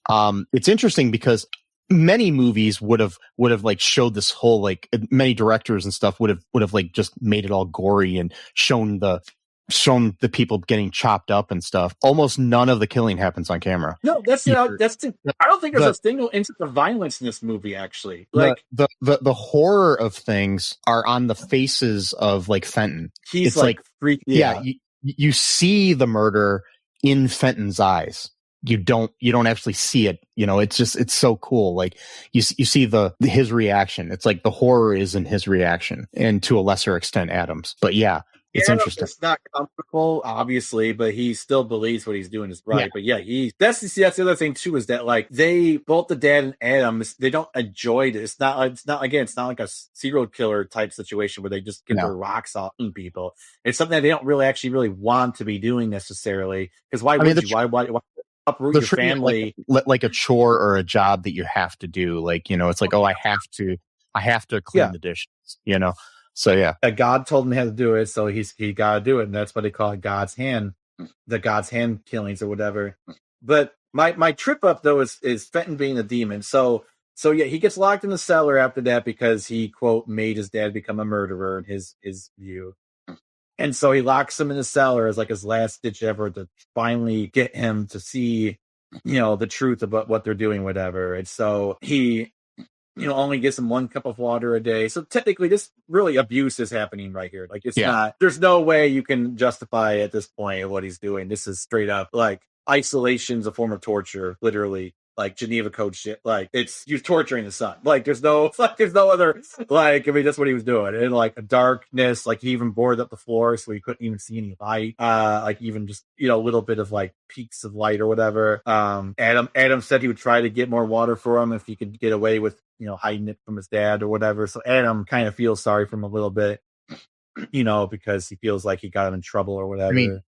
it's interesting because many movies would have like showed this whole, like, many directors and stuff would have like just made it all gory and shown the people getting chopped up and stuff. Almost none of the killing happens on camera. No, I don't think there's a single instance of violence in this movie, actually. Like, the horror of things are on the faces of, like, Fenton. He's like freaked. Yeah. You see the murder in Fenton's eyes. You don't actually see it. You know, it's so cool. Like, you see his reaction. It's like the horror is in his reaction, and to a lesser extent Adam's. But yeah. It's interesting. It's not comfortable, obviously, but he still believes what he's doing is right. Yeah. But yeah, that's the other thing too, is that, like, both the dad and Adam, they don't enjoy it. It's not like a serial killer type situation where they just get their rocks off on people. It's something that they don't really want to be doing necessarily. Because why uproot your family? Like a chore or a job that you have to do. Like, you know, it's like, I have to clean the dishes, you know? So yeah, God told him how to do it, so he got to do it, and that's what they call it, God's hand, the God's hand killings or whatever. But my trip up though is Fenton being a demon. So yeah, he gets locked in the cellar after that because he, quote, made his dad become a murderer in his view, and so he locks him in the cellar as like his last ditch effort to finally get him to see, you know, the truth about what they're doing, whatever. And so he, you know, only gets him 1 cup of water a day. So technically, this really abuse is happening right here. Like, it's not, there's no way you can justify at this point what he's doing. This is straight up, like, isolation's a form of torture, literally. Like, Geneva Code shit. Like, you're torturing the son. Like, there's no other, like, I mean, that's what he was doing. And, like, a darkness, like, he even boarded up the floor so he couldn't even see any light. Like, even just, you know, a little bit of, like, peaks of light or whatever. Adam said he would try to get more water for him if he could get away with, you know, hiding it from his dad or whatever. So Adam kind of feels sorry for him a little bit, you know, because he feels like he got him in trouble or whatever. I mean,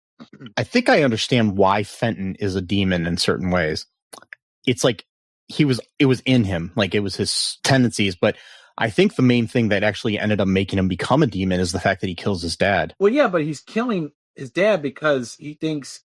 I think I understand why Fenton is a demon in certain ways. It's like it was in him, like it was his tendencies. But I think the main thing that actually ended up making him become a demon is the fact that he kills his dad. Well, yeah, but he's killing his dad because he thinks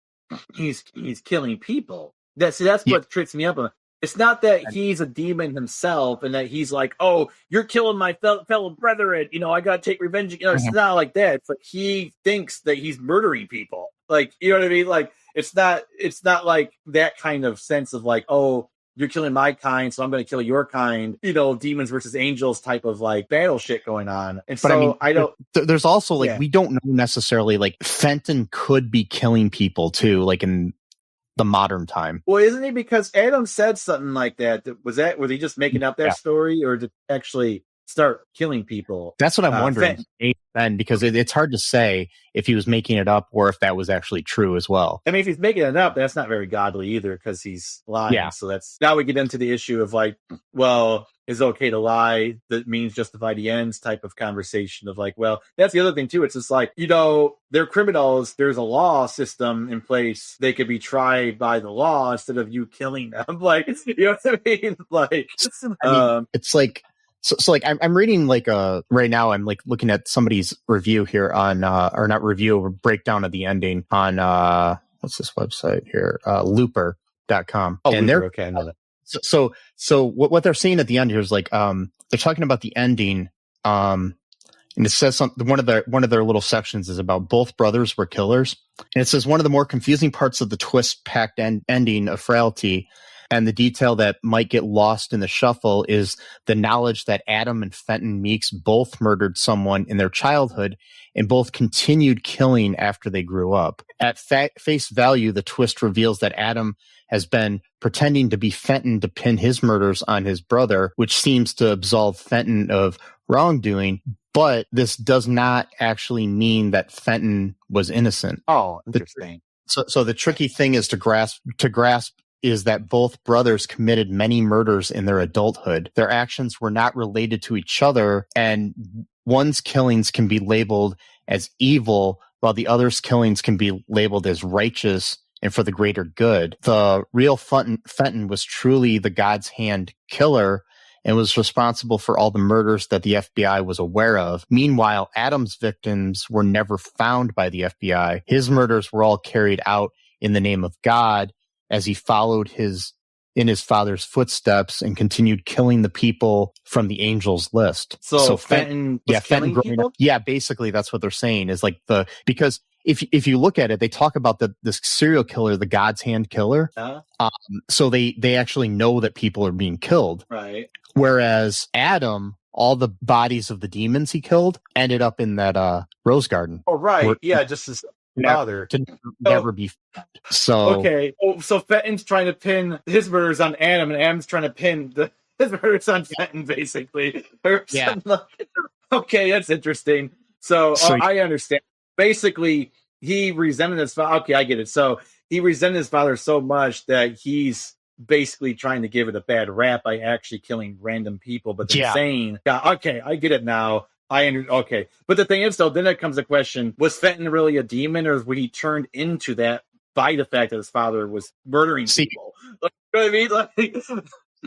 he's killing people. That's what trips me up. It's not that he's a demon himself and that he's like, oh, you're killing my fellow brethren, you know, I gotta take revenge. You know, it's not like that. But he thinks that he's murdering people. Like, you know what I mean? Like, it's not like that kind of sense of like, oh, you're killing my kind, so I'm going to kill your kind. You know, demons versus angels type of like battle shit going on. And but so I don't. There's also like we don't know necessarily, like, Fenton could be killing people too, like in the modern time. Well, isn't he? Because Adam said something like that. Was he just making up that story, or did he actually start killing people? That's what I'm wondering. Then, because it's hard to say if he was making it up or if that was actually true as well. I mean, if he's making it up, that's not very godly either, because he's lying. Yeah. So that's, now we get into the issue of like, well, is it okay to lie? That means justify the ends type of conversation of like, well, that's the other thing too. It's just like, you know, they're criminals. There's a law system in place. They could be tried by the law instead of you killing them. Like, you know what I mean? Like, it's like, So like I'm reading like right now I'm like looking at somebody's review here on or not review, or breakdown of the ending on what's this website here, looper.com. Oh, and Looper, okay, I know that. So what they're saying at the end here is like they're talking about the ending, And it says something, one of their little sections is about both brothers were killers. And it says one of the more confusing parts of the twist-packed ending of Frailty and the detail that might get lost in the shuffle is the knowledge that Adam and Fenton Meeks both murdered someone in their childhood and both continued killing after they grew up. At face value, the twist reveals that Adam has been pretending to be Fenton to pin his murders on his brother, which seems to absolve Fenton of wrongdoing. But this does not actually mean that Fenton was innocent. Oh, interesting. So the tricky thing is to grasp is that both brothers committed many murders in their adulthood. Their actions were not related to each other, and one's killings can be labeled as evil, while the other's killings can be labeled as righteous and for the greater good. The real Fenton was truly the God's hand killer and was responsible for all the murders that the FBI was aware of. Meanwhile, Adam's victims were never found by the FBI. His murders were all carried out in the name of God, as he followed in his father's footsteps and continued killing the people from the angels list. So Fenton was killing people? Yeah, basically that's what they're saying is like because if you look at it, they talk about this serial killer, the God's hand killer. So they actually know that people are being killed. Right. Whereas Adam, all the bodies of the demons he killed ended up in that rose garden. Oh, right. Yeah, just his father to never be found. So okay. Oh, so Fenton's trying to pin his murders on Adam, and Adam's trying to pin his murders on Fenton, basically. Yeah. Okay, that's interesting. So I understand. Basically, he resented his father. Okay, I get it. So he resented his father so much that he's basically trying to give it a bad rap by actually killing random people, but then saying, okay, I get it now. Okay. But the thing is, though, then it comes the question, was Fenton really a demon, or was he turned into that by the fact that his father was murdering people? Like, you know what I mean?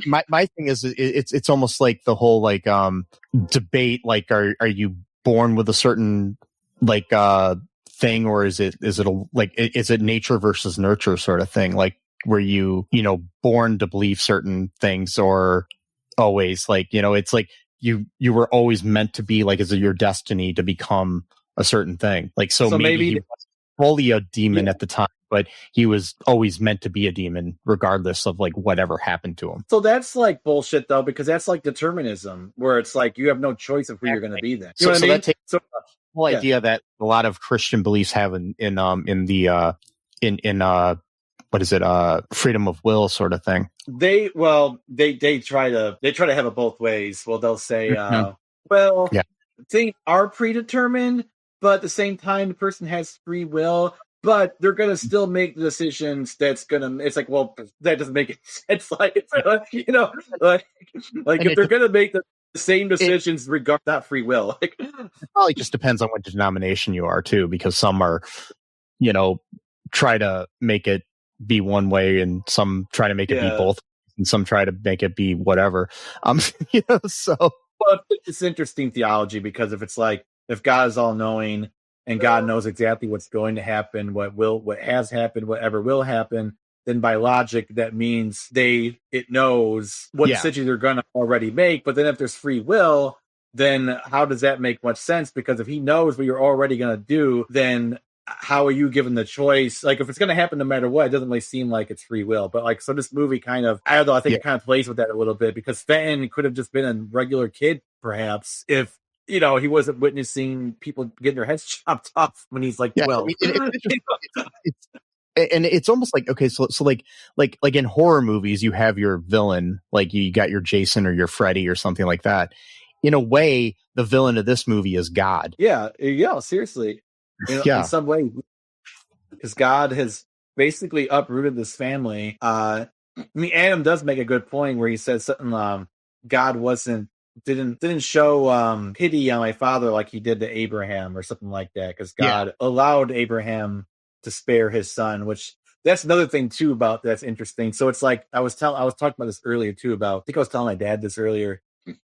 Like, my thing is, it's almost like the whole debate, like, are you born with a certain thing, or is it nature versus nurture sort of thing? Like, were you born to believe certain things, or always it's like you were always meant to be, like, is it your destiny to become a certain thing? Like, so maybe he was fully a demon at the time, but he was always meant to be a demon regardless of whatever happened to him. So that's bullshit, though, because that's determinism, where it's you have no choice of who you're going to be then. You know what I mean? That takes the whole idea that a lot of Christian beliefs have in what is it? Freedom of will sort of thing. They try to have it both ways. Well, they'll say, things are predetermined, but at the same time, the person has free will, but they're going to still make the decisions that doesn't make sense. If they're going to make the same decisions regarding that free will. It probably just depends on what denomination you are too, because some are, try to make it be one way, and some try to make it be both, and some try to make it be whatever. So. Well, it's interesting theology, because if God is all knowing and God knows exactly what's going to happen, what has happened, whatever will happen, then by logic that means it knows what decisions they're going to already make. But then if there's free will, then how does that make much sense? Because if he knows what you're already going to do, then how are you given the choice? If it's going to happen no matter what, it doesn't really seem like it's free will. But so this movie kind of, I don't know, I think it kind of plays with that a little bit, because Fenton could have just been a regular kid, perhaps, if he wasn't witnessing people getting their heads chopped off when he's 12. And it's almost like in horror movies, you have your villain, like you got your Jason or your Freddy or something like that. In a way, the villain of this movie is God. Yeah, seriously. In some way, because God has basically uprooted this family. Adam does make a good point where he says something. God didn't show pity on my father like he did to Abraham, or something like that, because God allowed Abraham to spare his son. Which that's another thing too about that's interesting. So it's I was talking about this earlier too, about, I think I was telling my dad this earlier,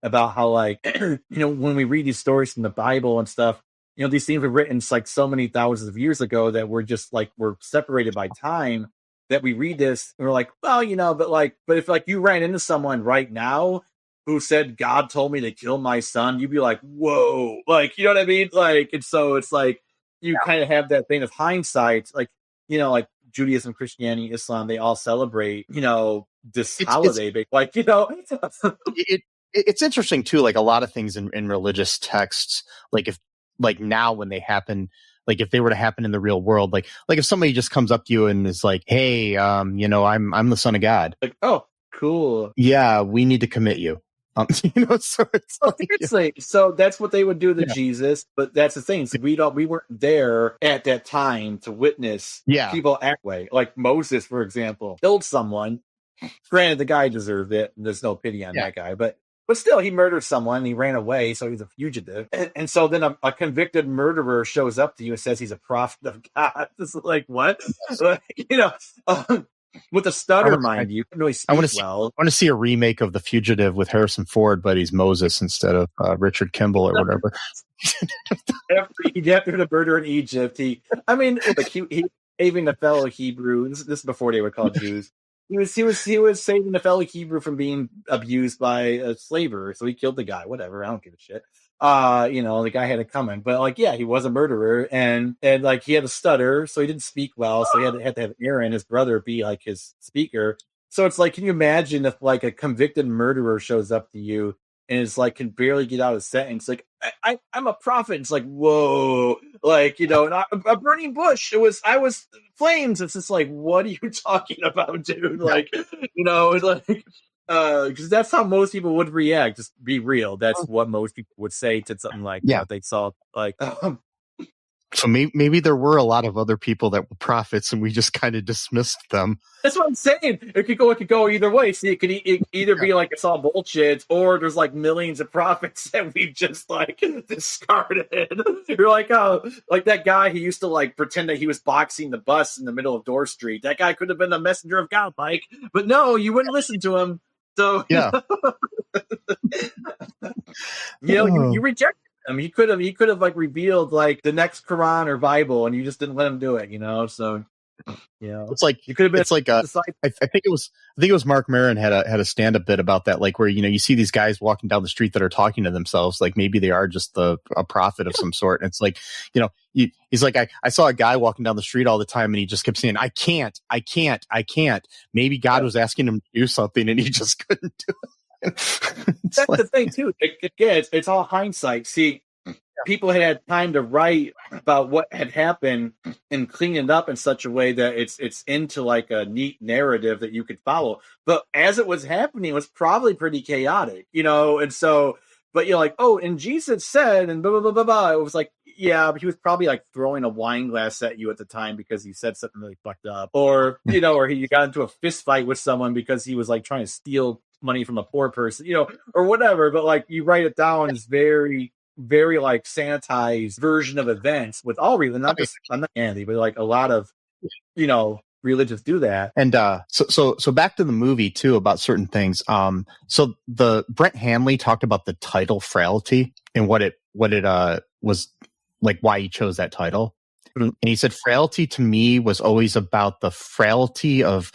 about how when we read these stories from the Bible and stuff, these things were written so many thousands of years ago that we're just we're separated by time, that we read this and we're well, but if you ran into someone right now who said God told me to kill my son, you'd be like, whoa, like, you know what I mean? Like, and so it's like you kind of have that thing of hindsight, like, you know, like Judaism, Christianity, Islam, they all celebrate, you know, this holiday, like, you know. It's interesting too, like a lot of things in religious texts, like if like now when they happen, like if they were to happen in the real world, like if somebody just comes up to you and is like, hey, you know, I'm the son of God. Like, oh, cool. Yeah, we need to commit you. You know, so it's like, so that's what they would do to Jesus, but that's the thing. So we weren't there at that time to witness people act way. Like Moses, for example, killed someone. Granted, the guy deserved it. And there's no pity on that guy, but still, he murdered someone. And he ran away, so he's a fugitive. And so then a convicted murderer shows up to you and says he's a prophet of God. It's like, what? You know, with a stutter, mind you, couldn't really speak well. I want to see a remake of The Fugitive with Harrison Ford, but he's Moses instead of Richard Kimball or whatever. After the murder in Egypt, he saving a fellow Hebrew. This is before they were called Jews. He was saving the fellow Hebrew from being abused by a slaver, so he killed the guy. Whatever, I don't give a shit. You know, the guy had it coming, but like, yeah, he was a murderer, and like he had a stutter, so he didn't speak well, so he had to have Aaron, his brother, be like his speaker. So it's like, can you imagine if like a convicted murderer shows up to you and is like can barely get out a sentence, like I'm a prophet. It's like, whoa, like, you know, and a burning bush. I was flames. It's just like, what are you talking about, dude? Like, you know, like, because that's how most people would react. Just be real. That's what most people would say to something like what they saw. Like, so maybe there were a lot of other people that were prophets, and we just kind of dismissed them. That's what I'm saying. It could go either way. See, it could either be like it's all bullshit, or there's like millions of prophets that we've just like discarded. You're like, oh, like that guy who used to like pretend that he was boxing the bus in the middle of Dorr Street. That guy could have been a messenger of God, Mike. But no, you wouldn't listen to him. So yeah, you know, you rejected. I mean, he could have like revealed like the next Quran or Bible, and you just didn't let him do it, you know. So, you know, it's like you could have been. It's like I think it was Mark Maron had a stand up bit about that, like where, you know, you see these guys walking down the street that are talking to themselves, like maybe they are just a prophet of some sort. And it's like, you know, he's like, I saw a guy walking down the street all the time, and he just kept saying, I can't. Maybe God was asking him to do something, and he just couldn't do it. That's like the thing too. It's all hindsight. See, people had time to write about what had happened and clean it up in such a way that it's into like a neat narrative that you could follow. But as it was happening, it was probably pretty chaotic, you know. And so, but you're like, oh, and Jesus said, and blah blah blah blah blah. It was like, yeah, but he was probably like throwing a wine glass at you at the time because he said something really fucked up, or you know, or he got into a fist fight with someone because he was like trying to steal money from a poor person, you know, or whatever. But like, you write it down as very like sanitized version of events with all religion, not just, I'm not Andy, but like a lot of, you know, religions do that. And so back to the movie too, about certain things. So the Brent Hanley talked about the title Frailty and what it was like, why he chose that title. Mm-hmm. And he said frailty to me was always about the frailty of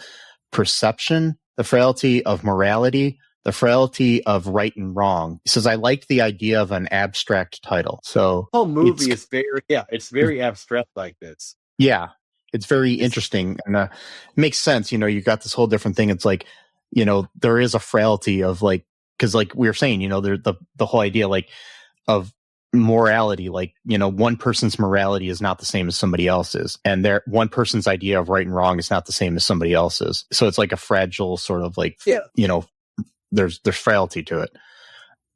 perception, the frailty of morality, the frailty of right and wrong. He says, I like the idea of an abstract title. So the whole movie is very abstract like this. Yeah. It's very interesting, and it makes sense. You know, you got this whole different thing. It's like, you know, there is a frailty of like, cause like we were saying, you know, the whole idea like of morality, like, you know, one person's morality is not the same as somebody else's, and one person's idea of right and wrong is not the same as somebody else's. So it's like a fragile sort of like, you know, there's frailty to it.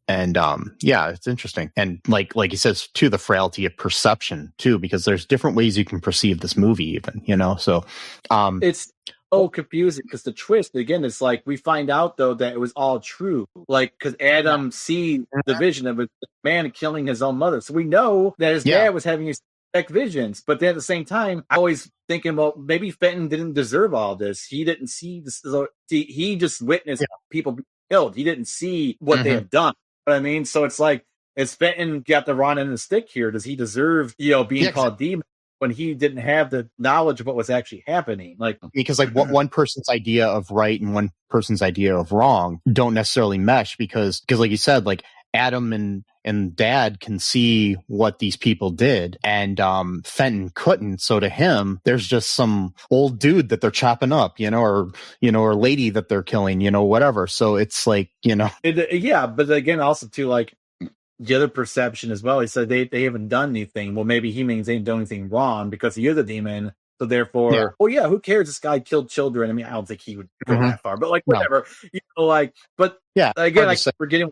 And yeah, it's interesting. And like he says too, the frailty of perception too, because there's different ways you can perceive this movie even, you know. So it's so confusing because the twist again is like we find out though that it was all true, like because Adam sees the vision of a man killing his own mother, so we know that his dad was having his visions. But then at the same time, I always thinking, well, maybe Fenton didn't deserve all this. He didn't see this. He just witnessed people be killed. He didn't see what they have done. You know what I mean? So it's like, is Fenton got the wrong end of the stick here? Does he deserve, you know, being called demon? when he didn't have the knowledge of what was actually happening. Like, because like one person's idea of right and one person's idea of wrong don't necessarily mesh because like you said, like Adam and Dad can see what these people did, and Fenton couldn't. So to him, there's just some old dude that they're chopping up, or lady that they're killing, whatever. So it's like, yeah, but again, also too, like the other perception as well. He said they haven't done anything. Well, maybe he means they didn't do anything wrong because he is a demon. So therefore, who cares? This guy killed children. I mean, I don't think he would go that far, but like whatever, but again, like we're getting.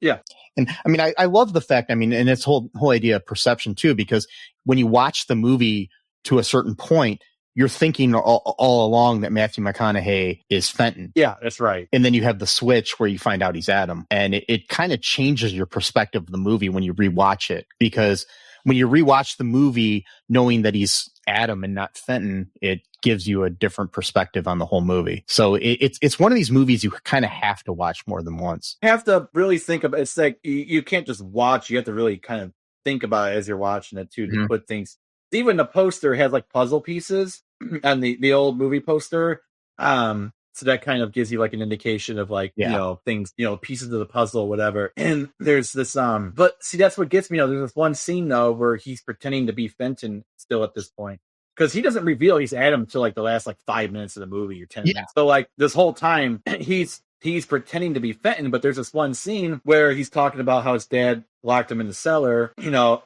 Yeah. And I mean, I love the fact, and its whole idea of perception too, because when you watch the movie to a certain point, you're thinking all along that Matthew McConaughey is Fenton. Yeah, that's right. And then you have the switch where you find out he's Adam. And it kind of changes your perspective of the movie when you rewatch it, because when you rewatch the movie knowing that he's Adam and not Fenton, it gives you a different perspective on the whole movie. So it's one of these movies you kind of have to watch more than once. You have to really think about it. It's like you can't just watch. You have to really kind of think about it as you're watching it too, to put things. Even the poster has like puzzle pieces and the old movie poster. So that kind of gives you like an indication of like, things, pieces of the puzzle, whatever. And there's this, but see, that's what gets me. There's this one scene though, where he's pretending to be Fenton still at this point. Cause he doesn't reveal he's Adam until like the last like 5 minutes of the movie or 10 minutes. So like this whole time he's pretending to be Fenton, but there's this one scene where he's talking about how his dad locked him in the cellar,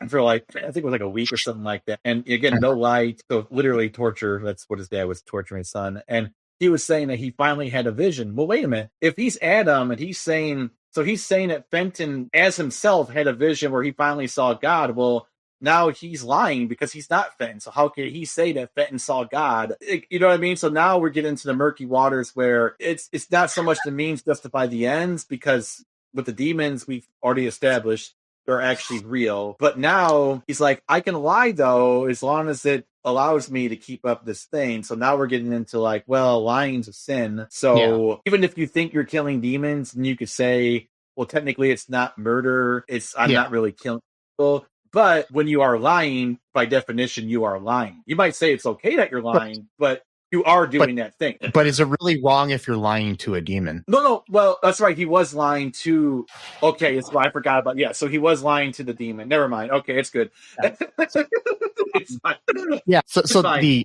for like, I think it was like a week or something like that. And again, no light. So literally torture. That's what his dad was, torturing his son. And he was saying that he finally had a vision. Well, wait a minute. If he's Adam and he's saying that Fenton as himself had a vision where he finally saw God. Well, now he's lying because he's not Fenton. So how can he say that Fenton saw God? You know what I mean? So now we're getting into the murky waters where it's not so much the means justify the ends, because with the demons we've already established they're actually real. But now he's like, I can lie though, as long as it allows me to keep up this thing. So now we're getting into like, well, lying's a sin. So even if you think you're killing demons, and you could say, well, technically it's not murder. I'm not really killing people. But when you are lying, by definition, you are lying. You might say it's okay that you're lying, but you are doing that thing. But is it really wrong if you're lying to a demon? No. Well, that's right. He was lying to. Okay, it's I forgot about. Yeah, so he was lying to the demon. Never mind. Okay, it's good. It's fine. Yeah. So the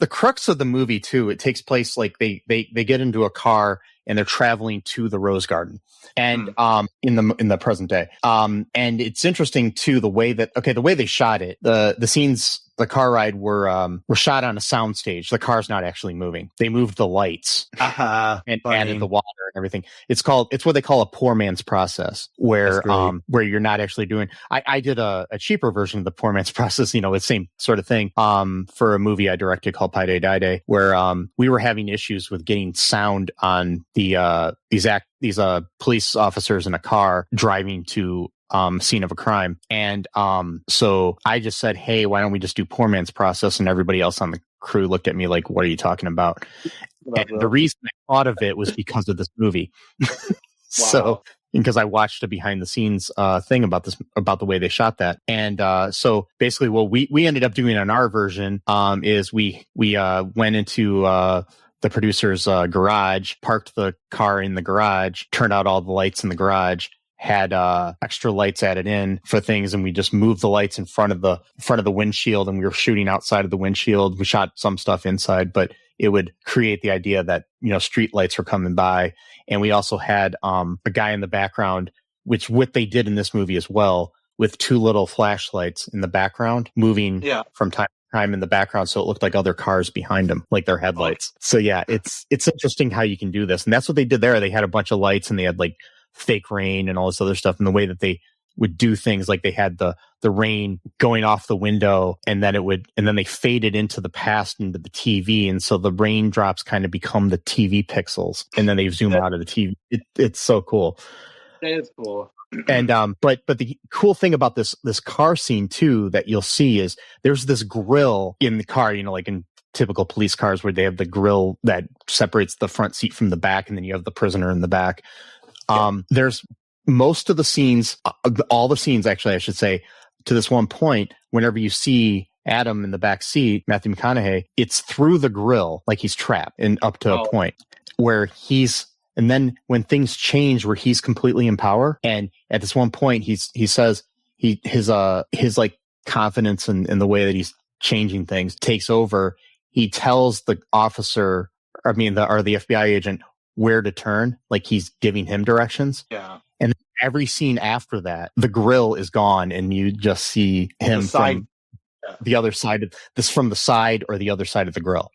crux of the movie too. It takes place like they get into a car and they're traveling to the Rose Garden, and in the present day. And it's interesting too the way they shot it. The scenes. The car ride were shot on a soundstage. The car's not actually moving. They moved the lights and added the water and everything. It's what they call a poor man's process, where you're not actually doing. I did a cheaper version of the poor man's process. The same sort of thing. For a movie I directed called Pi Day Die Day, where we were having issues with getting sound on these police officers in a car driving to scene of a crime. And so I just said, hey, why don't we just do poor man's process? And everybody else on the crew looked at me like, what are you talking about? And the reason I thought of it was because of this movie. So because I watched a behind the scenes thing about the way they shot that. And so basically what we ended up doing on our version is we went into the producer's garage, parked the car in the garage, turned out all the lights in the garage, had extra lights added in for things, and we just moved the lights in front of the windshield, and we were shooting outside of the windshield. We shot some stuff inside, but it would create the idea that street lights were coming by. And we also had a guy in the background, which what they did in this movie as well, with two little flashlights in the background moving from time to time in the background, so it looked like other cars behind them, like their headlights. So yeah, it's interesting how you can do this, and that's what they did there. They had a bunch of lights, and they had like fake rain and all this other stuff, and the way that they would do things, like they had the rain going off the window, and then they faded into the past into the TV, and so the raindrops kind of become the TV pixels, and then they zoom out of the TV. It's so cool. That is cool. And but the cool thing about this car scene too that you'll see is there's this grill in the car, like in typical police cars where they have the grill that separates the front seat from the back, and then you have the prisoner in the back. There's most of the scenes, all the scenes actually, I should say, to this one point, whenever you see Adam in the back seat, Matthew McConaughey, it's through the grill, like he's trapped, and up to a point where and then when things change where he's completely in power, and at this one point he says his like confidence in the way that he's changing things takes over. He tells the officer, the FBI agent, where to turn, like he's giving him directions. Yeah. And every scene after that, the grill is gone, and you just see him from the other side of this, from the side or the other side of the grill.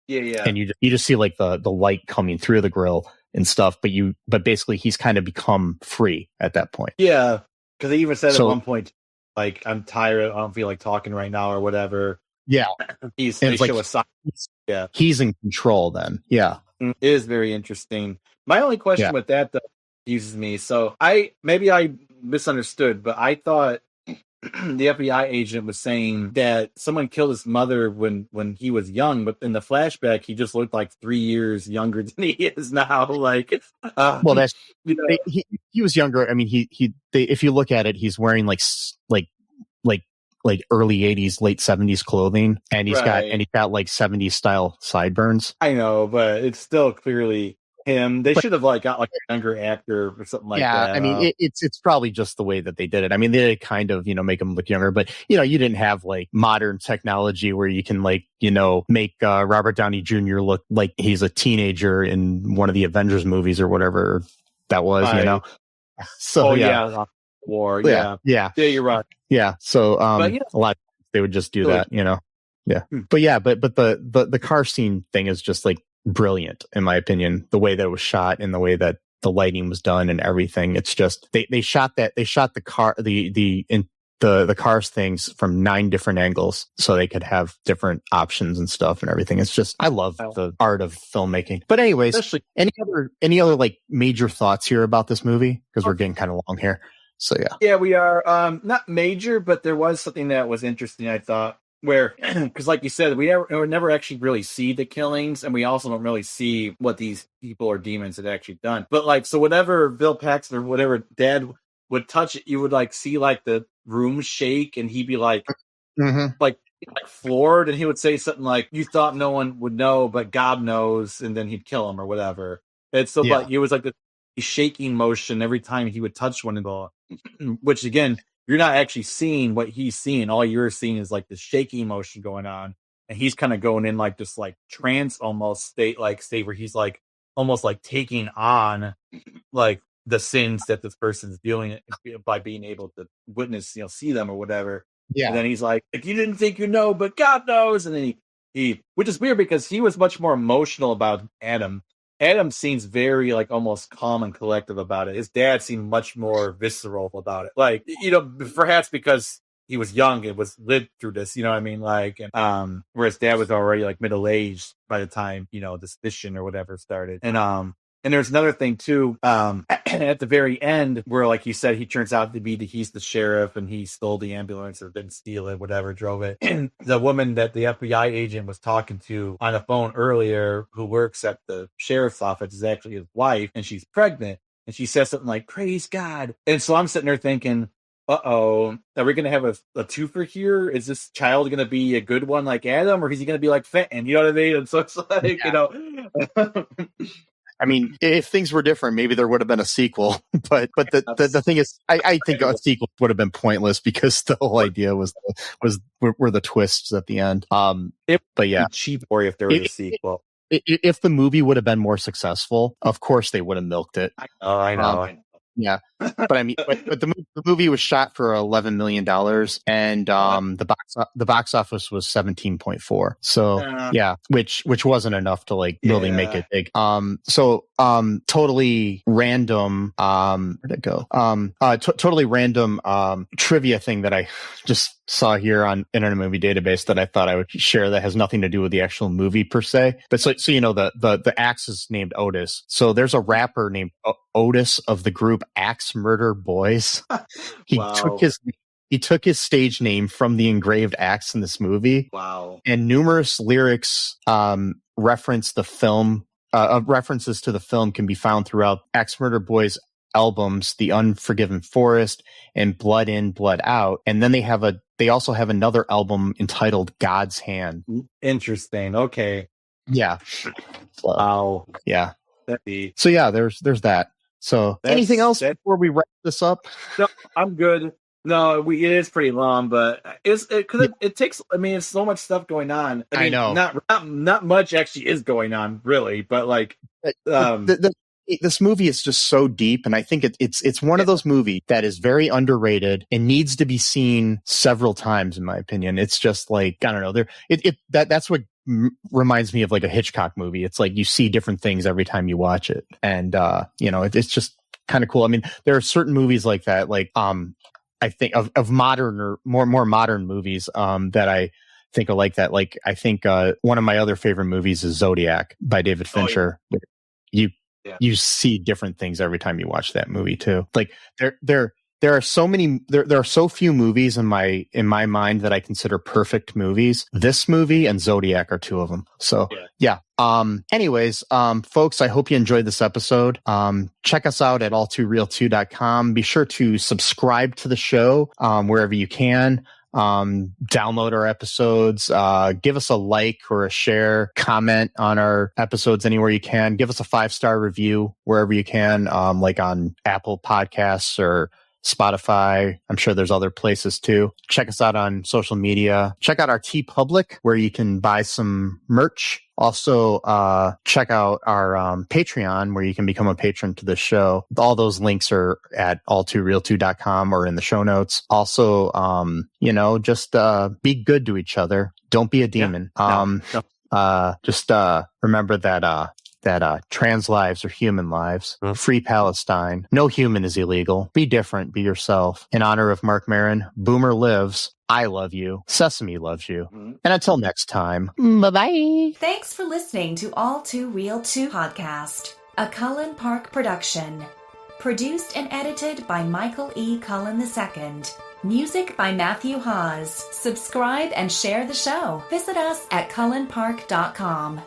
Yeah. And you just see like the light coming through the grill and stuff, but basically he's kind of become free at that point. Yeah, because he even said at one point, like, I'm tired, I don't feel like talking right now or whatever. Yeah, they show a sign. Yeah, he's in control then. Yeah, it is very interesting. My only question with that though confuses me. So I misunderstood, but I thought the FBI agent was saying that someone killed his mother when he was young, but in the flashback he just looked like 3 years younger than he is now. Like, well, that's he was younger. I mean, if you look at it, he's wearing like early 80s, late 70s clothing, and he's got like 70s style sideburns. I know, but it's still clearly him. They should have got like a younger actor or something like that. Yeah, I mean, it's probably just the way that they did it. I mean, they did kind of, make him look younger, but you didn't have like modern technology where you can make Robert Downey Jr. look like he's a teenager in one of the Avengers movies or whatever that was, So War. Yeah, you're right. Yeah, so a lot of times they would just do that, Yeah, but the car scene thing is just like brilliant in my opinion. The way that it was shot and the way that the lighting was done and everything. It's just they shot the car the cars things from 9 different angles so they could have different options and stuff and everything. It's just, I love the art of filmmaking. But anyways, especially any other like major thoughts here about this movie? Because we're getting kind of long here. So yeah, we are not major, but there was something that was interesting, I thought, where, because like you said, we never actually really see the killings, and we also don't really see what these people or demons had actually done. But so whenever Bill Paxton or whatever Dad would touch it, you would see the room shake, and he'd be like floored, and he would say something like, "You thought no one would know, but God knows," and then he'd kill him or whatever. And so, but it was like the shaking motion every time he would touch one of the, which again, you're not actually seeing what he's seeing. All you're seeing is the shaking motion going on, and he's kind of going in this trance almost state where he's almost taking on the sins that this person's dealing by being able to witness, see them or whatever. Yeah. And then he's like, "You didn't think but God knows." And then he, which is weird because he was much more emotional about Adam. Adam seems very almost calm and collective about it. His dad seemed much more visceral about it. Perhaps because he was young and was lived through this, you know what I mean? Whereas Dad was already middle-aged by the time, this mission or whatever started. And there's another thing too, at the very end where, like you said, he turns out to be he's the sheriff and he stole the ambulance or didn't steal it, whatever, drove it. And the woman that the FBI agent was talking to on the phone earlier, who works at the sheriff's office, is actually his wife, and she's pregnant. And she says something like, "Praise God." And so I'm sitting there thinking, are we going to have a twofer here? Is this child going to be a good one like Adam, or is he going to be like Fenton? You know what I mean? And so it's I mean, if things were different, maybe there would have been a sequel. But the thing is, I think a sequel would have been pointless because the whole idea were the twists at the end. But yeah, cheap or if there was a sequel. If the movie would have been more successful, of course they would have milked it. I know. Yeah, but I mean, but the movie was shot for $11 million, and the box office was 17.4. So which wasn't enough to really make it big. Totally random. Where'd it go? Totally random trivia thing that I just saw here on Internet Movie Database that I thought I would share that has nothing to do with the actual movie per se. But so the Axe is named Otis. So there's a rapper named Otis of the group Axe Murder Boys. He took his stage name from the engraved axe in this movie. Wow. And numerous lyrics reference the film. References to the film can be found throughout Axe Murder Boys' albums, The Unforgiven Forest and Blood In, Blood Out. And then they also have another album entitled God's Hand. Interesting. Okay. Yeah. So, Wow. yeah. So yeah, there's that. So anything else before we wrap this up? No, I'm good. No, it is pretty long, but it takes. I mean, it's so much stuff going on. I mean, know. Not much actually is going on, really. But like, this movie is just so deep, and I think it's one of those movies that is very underrated and needs to be seen several times, in my opinion. It's just like, I don't know, that's what reminds me of like a Hitchcock movie. It's like you see different things every time you watch it, and it's just kind of cool. I mean, there are certain movies like that, like I think of modern or more modern movies that I think are like that. Like I think one of my other favorite movies is Zodiac by David Fincher. Oh, yeah. You see different things every time you watch that movie too. Like there are so many, there are so few movies in my mind that I consider perfect movies. This movie and Zodiac are two of them. So yeah. Anyways, folks, I hope you enjoyed this episode. Check us out at all2reeltoo.com. Be sure to subscribe to the show, wherever you can. Download our episodes, give us a like or a share, comment on our episodes anywhere you can. Give us a 5-star review wherever you can, like on Apple Podcasts or Spotify. I'm sure there's other places too. Check us out on social media. Check out our TeePublic where you can buy some merch. Also, check out our Patreon where you can become a patron to the show. All those links are at all2reeltoo.com or in the show notes. Also, just be good to each other. Don't be a demon. Just remember that trans lives are human lives. Free Palestine. No human is illegal. Be different. Be yourself. In honor of Mark Maron, Boomer lives. I love you. Sesame loves you. And until next time, bye-bye. Thanks for listening to All2ReelToo podcast, a Cullen Park production. Produced and edited by Michael E. Cullen II. Music by Matthew Hawes. Subscribe and share the show. Visit us at cullenpark.com.